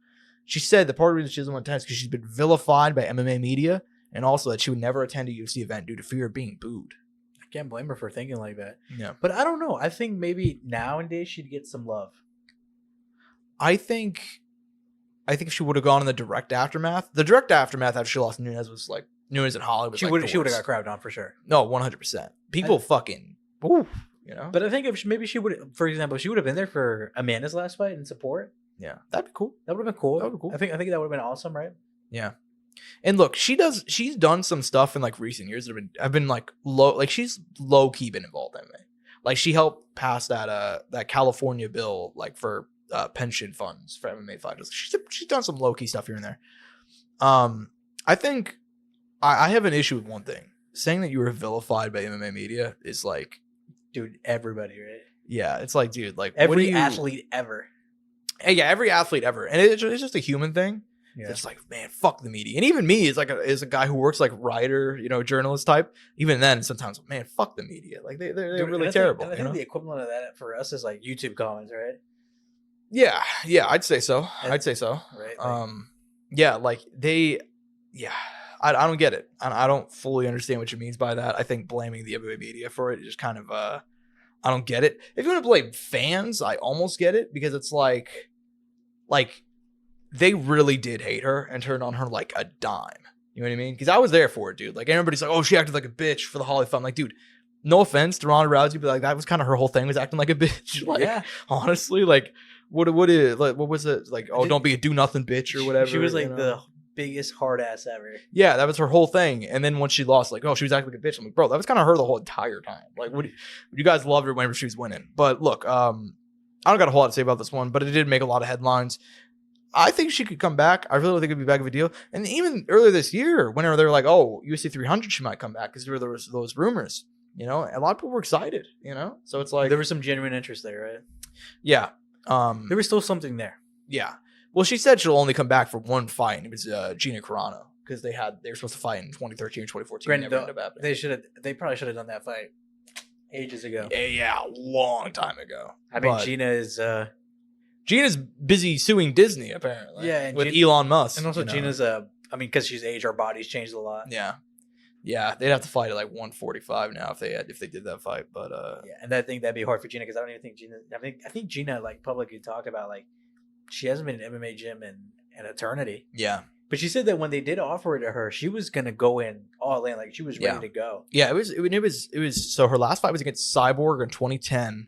She said the part of the reason she doesn't want to attend is because she's been vilified by MMA media, and also that she would never attend a UFC event due to fear of being booed. I can't blame her for thinking like that. Yeah. But I don't know. I think maybe nowadays she'd get some love. I think if she would have gone in the direct aftermath after she lost Nunes was like Nunes and Holly was she would have got crapped on for sure. No, 100%. People fucking woo, But I think if maybe she would, for example, she would have been there for Amanda's last fight in support. Yeah, that'd be cool. That would have been cool. I think that would have been awesome, right? Yeah. And look, she's done some stuff in like recent years that have been like low, like she's low key been involved in MMA. Like she helped pass that California bill like for pension funds for MMA fighters. She's done some low key stuff here and there. I think I have an issue with one thing. Saying that you were vilified by MMA media is like, dude, everybody, right? Yeah, it's like, dude, like every athlete ever. Yeah, every athlete ever, and it's just a human thing. Yeah. It's like, man, fuck the media, and even me is a guy who works like writer, journalist type. Even then, sometimes, man, fuck the media. Like they're really terrible. I think the equivalent of that for us is like YouTube comments, right? Yeah, I'd say so. Right. Yeah, like I don't get it. I don't fully understand what she means by that. I think blaming the MMA media for it is just kind of I don't get it. If you want to blame fans, I almost get it because it's like they really did hate her and turned on her like a dime. You know what I mean? Because I was there for it, dude. Like everybody's like, oh, she acted like a bitch for the Holly fight. I'm like, dude, no offense to Ronda Rousey, but like that was kind of her whole thing was acting like a bitch. Like, yeah. Honestly, like what was it like? Oh, don't be a do nothing bitch or whatever. She was like the biggest hard ass ever. Yeah, that was her whole thing. And then once she lost, like, oh, she was acting like a bitch. I'm like, bro, that was kind of her the whole entire time. Like, you guys loved her whenever she was winning. But look, I don't got a whole lot to say about this one, but it did make a lot of headlines. I think she could come back. I really don't think it'd be back of a deal. And even earlier this year, whenever they were like, oh, UFC 300, she might come back because there was those rumors. A lot of people were excited. So it's like there was some genuine interest there, right? Yeah. There was still something there. Yeah. Well, she said she'll only come back for one fight, and it was Gina Carano because they were supposed to fight in 2013 or 2014. Granted, they probably should have done that fight ages ago. Yeah, a long time ago. I mean, Gina's busy suing Disney apparently. Yeah, and with Elon Musk, and also Gina's because she's aged, our body's changed a lot. Yeah, they'd have to fight at like 145 now if they did that fight. But yeah, and I think that'd be hard for Gina because I don't even think Gina. I think Gina like publicly talked about like she hasn't been in an MMA gym in an eternity. Yeah, but she said that when they did offer it to her, she was gonna go in all in, like she was ready to go. Yeah, it was. So her last fight was against Cyborg in 2010.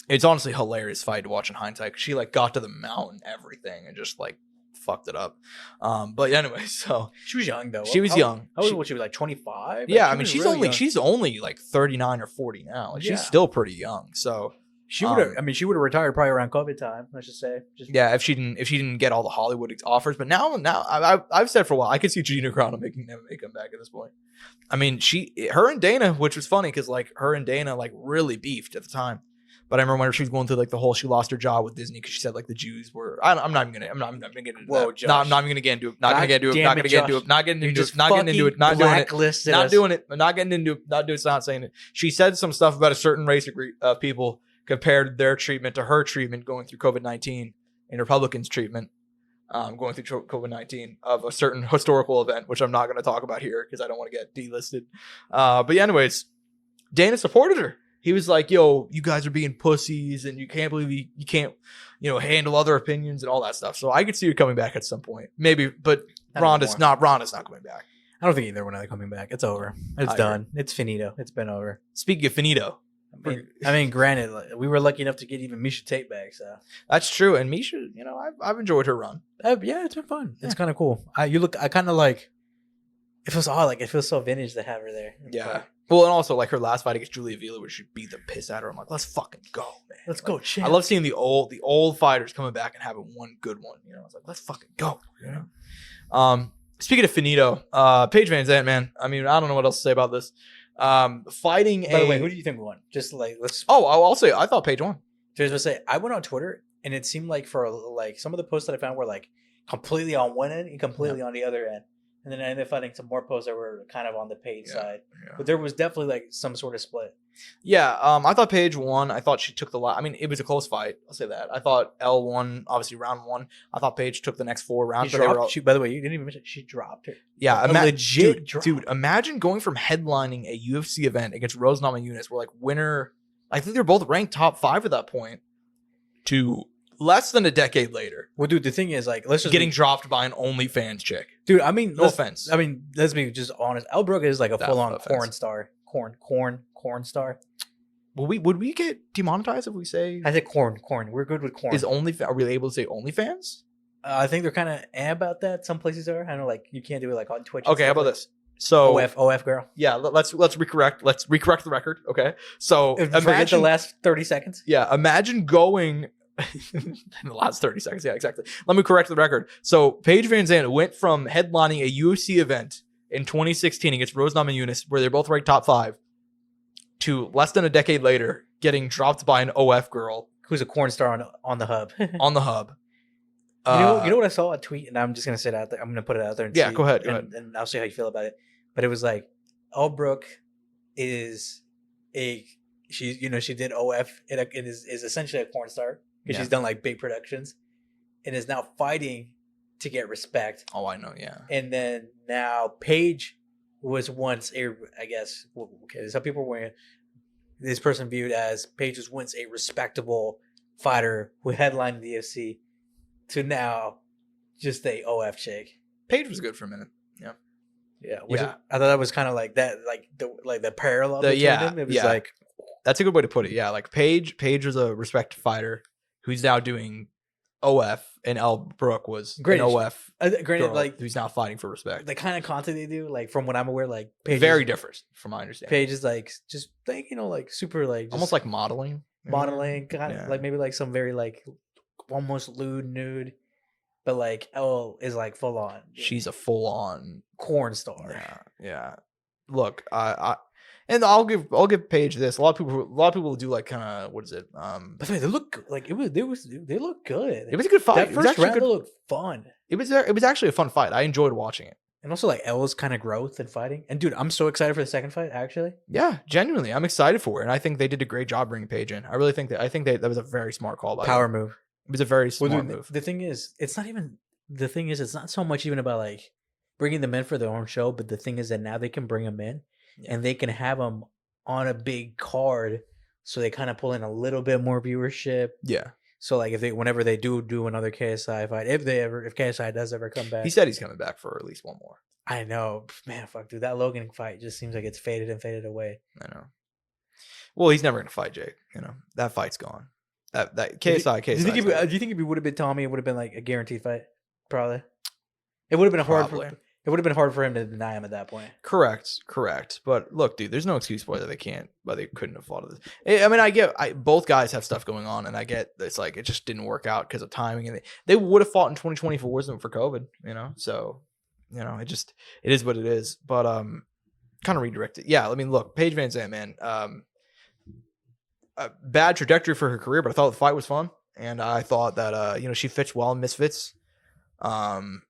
It's honestly a hilarious fight to watch in hindsight. She like got to the mount and everything and just like fucked it up. But anyway, so she was young though. She was young. How old was she? Was like 25? Yeah, I mean she's only like 39 or 40 now. Like, she's still pretty young. So she would have. She would have retired probably around COVID time. Let's just say. If she didn't get all the Hollywood offers. But now I've said for a while I could see Gina Carano making an MMA comeback at this point. I mean her and Dana, which was funny because like her and Dana like really beefed at the time. But I remember when she was going through like the whole, she lost her job with Disney because she said like the Jews were. I'm not even gonna get into Whoa, that. No, I'm not even gonna get into it. Not gonna get into it. Not gonna get into it. Not getting into it. Not getting into it. Not doing it. Not doing it. Not getting into it. Not doing it. Not saying it. She said some stuff about a certain race of people, compared their treatment to her treatment going through COVID-19 and Republicans' treatment going through COVID-19 of a certain historical event, which I'm not going to talk about here because I don't want to get delisted. But yeah, anyways, Dana supported her. He was like, yo, you guys are being pussies and you can't believe you can't, handle other opinions and all that stuff. So I could see her coming back at some point. Maybe, but Ronda's not coming back. I don't think either one of them coming back. It's over. It's done. It's finito. It's been over. Speaking of finito. I mean, granted, we were lucky enough to get even Misha Tate back, so that's true. And Misha, I've enjoyed her run. Yeah, it's been fun. Yeah. It's kind of cool. I kind of like. It feels odd. Like it feels so vintage to have her there. Yeah. Fun. Well, and also like her last fight against Julia Vila, where she beat the piss out of her. I'm like, let's fucking go, man. Let's go, champ. I love seeing the old fighters coming back and having one good one. I was like, let's fucking go. Speaking of finito, Paige Van Zandt, man. I mean, I don't know what else to say about this. Fighting. By the way, who do you think won? Just like let's. Oh, I'll say I thought Paige won. So I was gonna say I went on Twitter and it seemed like for like some of the posts that I found were like completely on one end and completely on the other end. And then I ended up finding some more posts that were kind of on the Paige side. Yeah. But there was definitely like some sort of split. Yeah, I thought Paige won. I thought she took the lot. I mean, it was a close fight. I'll say that. I thought Elle won, obviously, round 1. I thought Paige took the next 4 rounds. By the way, you didn't even mention she dropped her. Yeah, legit drop. Dude, imagine going from headlining a UFC event against Rose Namajunas, where like winner, I think they're both ranked top 5 at that point, to less than a decade later. Well, dude, the thing is, like, let's just getting dropped by an OnlyFans chick. Dude, I mean, no offense. I mean, let's be just honest. Elle Brooke is like a full-on corn star. Corn star. Would we get demonetized if we say? I said corn. We're good with corn. Are we able to say OnlyFans? I think they're kind of about that. Some places are. I know, like you can't do it like on Twitch. Okay, how about this? So OF girl. Yeah, let's recorrect the record. Okay, so forget the last 30 seconds. Yeah, imagine going. In the last 30 seconds. Yeah, exactly. Let me correct the record. So Paige Van Zandt went from headlining a UFC event in 2016 against Rose Namajunas, where they're both ranked top 5, to less than a decade later getting dropped by an OF girl who's a corn star on the hub. On the hub. You know what I saw a tweet, and I'm just gonna say it out there. I'm gonna put it out there. And go ahead. And I'll see how you feel about it. But it was like, Elle Brooke is she did OF and is essentially a porn star. Because she's done like big productions and is now fighting to get respect. Oh, I know, yeah. And then now Paige was once some people were this person viewed as Paige was once a respectable fighter who headlined the UFC to now just a OF chick. Paige was good for a minute. Yeah. Yeah. I thought that was kind of like that, like the parallel between them. It was like, that's a good way to put it. Yeah. Like Paige was a respected fighter who's now doing OF, and Elle Brooke was an OF. Granted, like who's now fighting for respect. The kind of content they do, like from what I'm aware, like Paige very different from my understanding. Paige is like just like like super like just almost like modeling, kind of like maybe like some very like almost lewd nude, but like Elle is like full on. She's a full on corn star. Yeah. Look, and I'll give Paige this. A lot of people do like kind of what is it? By the way, they look like they look good. It was a good fight. That first round looked fun. It was actually a fun fight. I enjoyed watching it. And also like Elle's kind of growth and fighting. And dude, I'm so excited for the second fight. Actually, yeah, genuinely, I'm excited for it. And I think they did a great job bringing Paige in. I really think that was a very smart call by power move. It was a very smart move. The thing is, it's not so much even about like bringing them in for their own show, but the thing is that now they can bring them in. Yeah. And they can have them on a big card, so they kind of pull in a little bit more viewership. Yeah. So like whenever they do another KSI fight, if KSI does ever come back, he said he's coming back for at least one more. I know, man. Fuck, dude, that Logan fight just seems like it's faded away. I know. Well, he's never gonna fight Jake. That fight's gone. That KSI. Do you think if he would have been Tommy, it would have been like a guaranteed fight? Probably. It would have been hard. It would have been hard for him to deny him at that point. Correct. But look, dude, there's no excuse why they couldn't have fought this. I mean, both guys have stuff going on, and I get it's like it just didn't work out because of timing, and they would have fought in 2020 if it wasn't for COVID. So it is what it is. But kind of redirected. Yeah, I mean, look, Paige Van Zandt, man. a bad trajectory for her career, but I thought the fight was fun, and I thought that she fits well in Misfits. And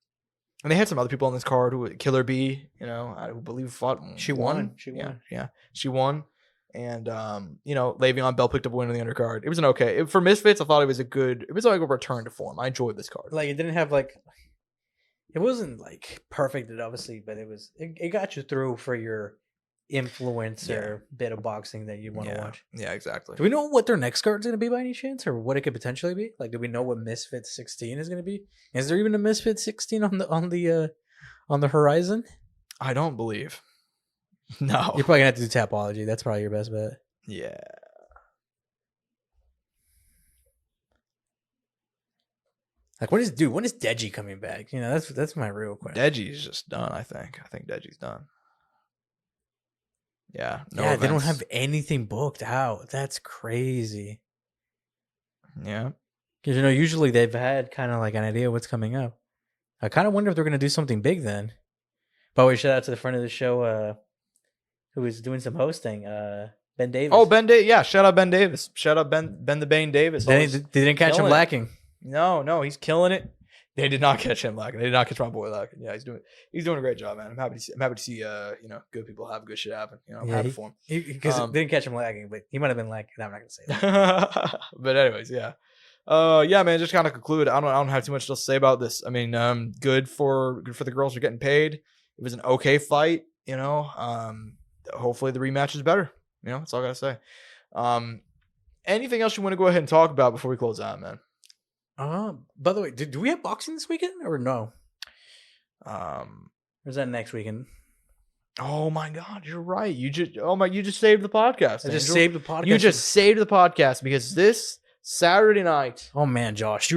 they had some other people on this card who Killer B, I believe fought. She won. Yeah, she won. And Le'Veon Bell picked up a win in the undercard. It was an okay for Misfits. I thought it was like a return to form. I enjoyed this card. Like it didn't have it wasn't like perfect, obviously, but it got you through for your influencer bit of boxing that you want to watch. Yeah, exactly. Do we know what their next card's going to be by any chance, or what it could potentially be? Like, do we know what Misfits 16 is going to be? Is there even a Misfits 16 on the horizon? I don't believe. No, you're probably gonna have to do Tapology. That's probably your best bet. Yeah. Like, when is Deji coming back? That's my real question. Deji's just done. I think Deji's done. Yeah. They don't have anything booked out. That's crazy. Yeah. Because usually they've had kind of like an idea of what's coming up. I kind of wonder if they're gonna do something big then. By the way, shout out to the friend of the show, who is doing some hosting, Ben Davis. Oh, Ben Davis. Yeah, shout out Ben Davis. Shout out Ben the Bane Davis. They didn't catch him lacking. No, he's killing it. They did not catch him lacking. They did not catch my boy lacking. Yeah, he's doing a great job, man. I'm happy to see good people have good shit happen. I'm happy for him. Because they didn't catch him lacking, but he might have been lacking. I'm not gonna say that. But anyways, yeah. Yeah, man. Just kind of conclude. I don't have too much else to say about this. I mean, good for the girls who are getting paid. It was an okay fight. Hopefully the rematch is better. That's all I gotta say. Anything else you want to go ahead and talk about before we close out, man? By the way, do we have boxing this weekend or no? Or is that next weekend? Oh my God, you're right. You just saved the podcast. I just saved the podcast. You just saved the podcast because this Saturday night. Oh man, Josh,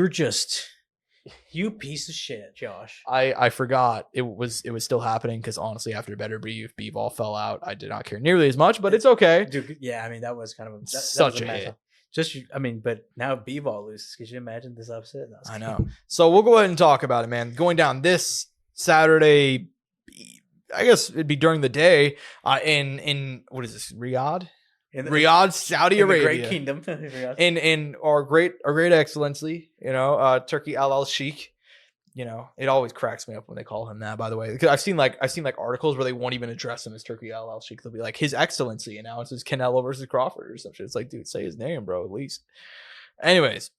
you piece of shit, Josh. I forgot it was still happening because honestly, after Better Brief, B-Ball fell out. I did not care nearly as much, but it's okay. Dude, yeah, I mean that was kind of such a hit. But now B-Ball loses. Could you imagine this upset? I know. So we'll go ahead and talk about it, man. Going down this Saturday, I guess it'd be during the day. In what is this? Riyadh, Saudi Arabia, the Great Kingdom, in our great excellency, Turkey Al Sheikh. It always cracks me up when they call him that. By the way, because I've seen articles where they won't even address him as Turkey Al Sheikh. They'll be like His Excellency, and now it's just Canelo versus Crawford or some shit. It's like, dude, say his name, bro, at least. Anyways,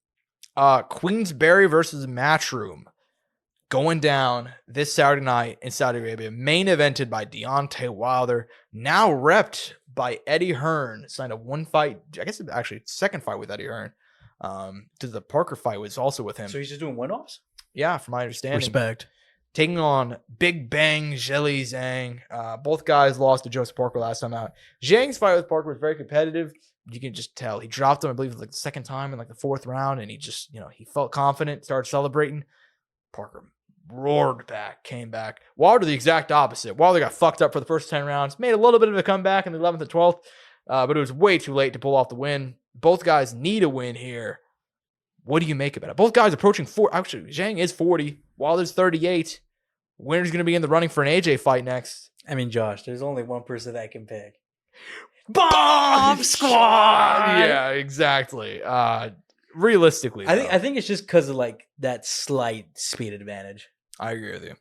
Queensberry versus Matchroom going down this Saturday night in Saudi Arabia. Main evented by Deontay Wilder, now repped by Eddie Hearn. Signed a one fight, I guess actually second fight with Eddie Hearn. Because the Parker fight was also with him. So he's just doing one-offs? Yeah, from my understanding. Respect. Taking on Big Bang Zhilei Zhang. Both guys lost to Joseph Parker last time out. Zhang's fight with Parker was very competitive. You can just tell. He dropped him, I believe, like the second time in like the fourth round, and he just, he felt confident, started celebrating. Parker roared back, came back. Wilder the exact opposite. Wilder got fucked up for the first 10 rounds, made a little bit of a comeback in the 11th and 12th, but it was way too late to pull off the win. Both guys need a win here. What do you make about it? Both guys approaching 40. Actually, Zhang is 40. Wilder's 38. Winner's going to be in the running for an AJ fight next. I mean, Josh, there's only one person that can pick. Bomb Squad! Yeah, exactly. Realistically, I think it's just because of like that slight speed advantage. I agree with you.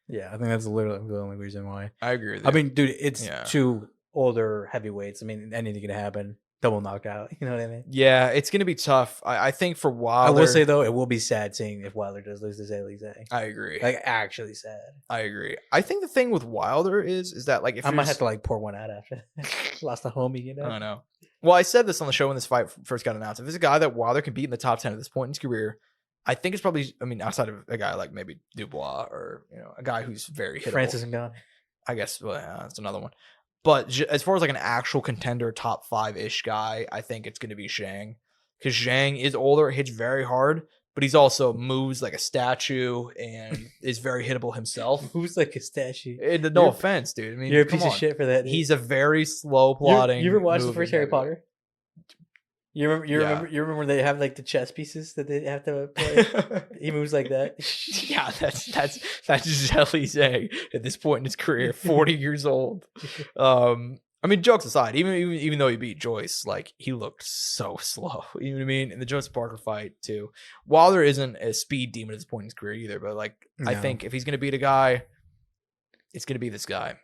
Yeah, I think that's literally the only reason why. I agree with you. I mean, dude, it's two older heavyweights. I mean, anything can happen. Double knockout. You know what I mean? Yeah, it's going to be tough. I think for Wilder. I will say, though, it will be sad seeing if Wilder does lose to Zhilei Zhang. I agree. Like, actually sad. I agree. I think the thing with Wilder is that, like, if I might have to, like, pour one out after. Lost a homie, I don't know. Well, I said this on the show when this fight first got announced. If there's a guy that Wilder can beat in the top 10 at this point in his career, I think it's probably, outside of a guy like maybe Dubois or, a guy who's very hittable. Francis Ngannou. I guess, well, yeah, that's another one. But as far as like an actual contender, top 5-ish guy, I think it's going to be Zhang. Because Zhang is older, hits very hard, but he's also moves like a statue and is very hittable himself. Moves like a statue. No offense, dude. I mean, you're a piece of shit for that. Dude. He's a very slow plotting. You ever watched the first Harry Potter? You remember when they have like the chess pieces that they have to play? He moves like that. Yeah, that's Zhilei Zhang at this point in his career, 40 years old. I mean, jokes aside, even though he beat Joyce, like he looked so slow. You know what I mean? In the Joyce Parker fight too. Wilder isn't a speed demon at this point in his career either, but like I No. think if he's gonna beat a guy, it's gonna be this guy.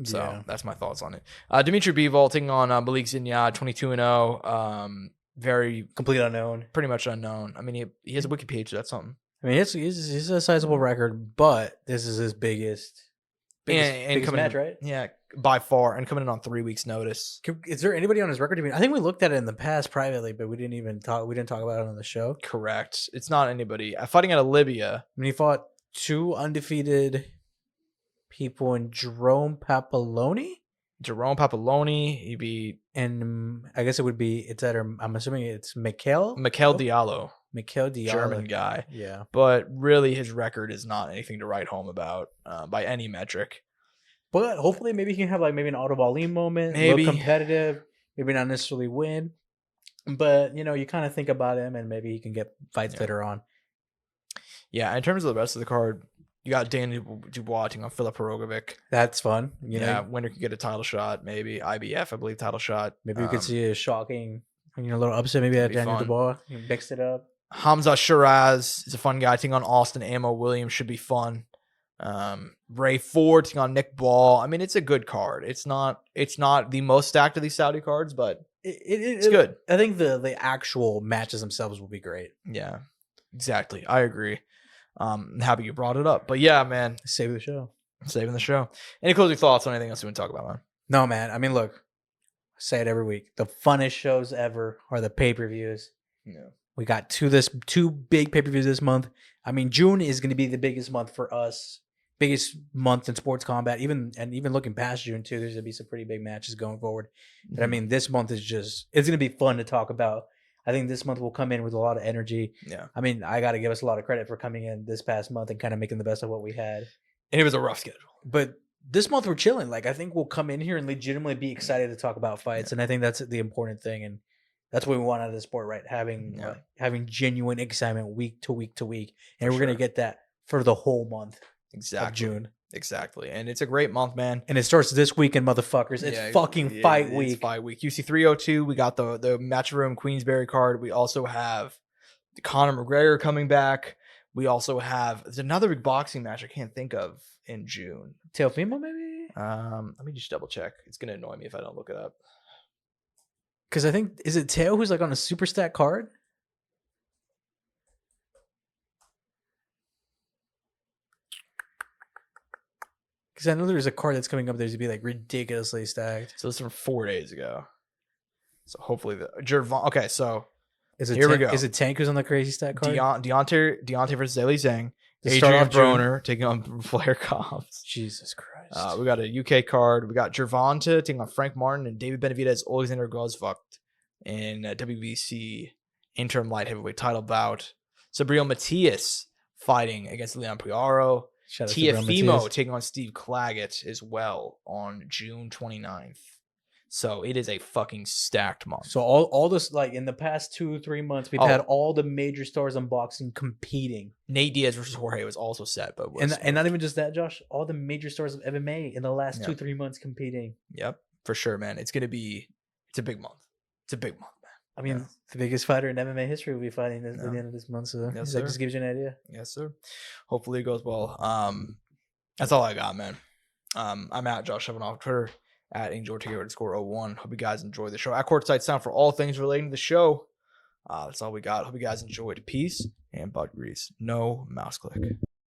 So Yeah. that's my thoughts on it. Dimitri Bivol taking on Malik Zinyad, 22-0. Very Complete unknown. pretty much unknown. I mean, he has a wiki page, so that's something. I mean, he's a sizable record, but this is his biggest And coming match, in, right? Yeah, by far, and coming in on 3 weeks' notice. Is there anybody on his record? I think we looked at it in the past privately, but we didn't talk about it on the show. Correct. It's not anybody fighting out of Libya. I mean, he fought 2 undefeated people in Jerome Papaloni, He beat and I guess it would be I'm assuming it's Mikhail Diallo, Diallo, German guy. Yeah, But really, his record is not anything to write home about by any metric. but hopefully, maybe he can have like maybe an Otto Wallin moment, Maybe. look competitive, maybe not necessarily win, but you kind of think about him, and maybe he can get fights later on. Yeah, in terms of the rest of the card, you got Daniel Dubois taking on Filip Hrogovic. That's fun. Winner could get a title shot, maybe IBF, I believe, title shot. Maybe we could see a shocking, a little upset. Maybe at be Daniel fun. Dubois, you mixed it up. Hamza Shiraz is a fun guy taking on Austin Ammo Williams, should be fun. Ray Ford taking on Nick Ball. I mean, it's a good card. It's not the most stacked of these Saudi cards, but it's good. I think the actual matches themselves will be great. Yeah, exactly. I agree. I'm happy you brought it up. But yeah, man, Save the show. saving the show. Any closing thoughts on anything else you want to talk about, man? No, man. I mean, look, I say it every week. The funnest shows ever are the pay-per-views. Yeah. We got two big pay-per-views this month. I mean, June is going to be the biggest month for us. Biggest month in sports combat. Even looking past June too, there's going to be some pretty big matches going forward. But I mean, this month is it's going to be fun to talk about. I think this month will come in with a lot of energy. Yeah. I mean, I got to give us a lot of credit for coming in this past month and kind of making the best of what we had. And it was a rough schedule. But this month we're chilling. Like, I think we'll come in here and legitimately be excited to talk about fights. And I think that's the important thing. And that's what we want out of the sport, right? Having genuine excitement week to week to week. And we're going to get that for the whole month of June. Exactly. And it's a great month, man. And it starts this weekend, motherfuckers. It's fucking fight week. It's fight week. UFC 302, we got the Matchroom Queensberry card. We also have the Conor McGregor coming back. We also have there's another big boxing match I can't think of in June. Teofimo, maybe? Let me just double check. It's gonna annoy me if I don't look it up. Because I think, is it Teo who's like on a super stat card? Because I know there's a card that's coming up there's to be like ridiculously stacked. So this is from 4 days ago. So hopefully okay, so Here we go. Is it Tank who's on the crazy stat card? Deontay versus Zhilei Zhang. To start Adrian off June. Broner taking on Flair Cobbs. Jesus Christ. We got a UK card. We got Gervonta taking on Frank Martin and David Benavidez, Alexander Gosvukt in WBC interim light heavyweight title bout. Sabriel Matias fighting against Leon Priaro. Shout out to Tiafimo Matias. taking on Steve Claggett as well on June 29th. So it is a fucking stacked month. So all this, like in the past 2-3 months, we've had all the major stars in boxing competing. Nate Diaz versus Jorge was also set, but And not even just that, Josh. All the major stars of MMA in the last 2-3 months competing. Yep, for sure, man. It's a big month. It's a big month, man. I mean, the biggest fighter in MMA history will be fighting at the end of this month. So Yes, that sir. just gives you an idea. Yes, sir. Hopefully it goes well. That's all I got, man. I'm at Josh Evanoff on Twitter, at Angel Ortega _01. Hope you guys enjoy the show. At Courtside Sound for all things relating to the show. That's all we got. Hope you guys enjoyed. Peace and butt grease. No mouse click.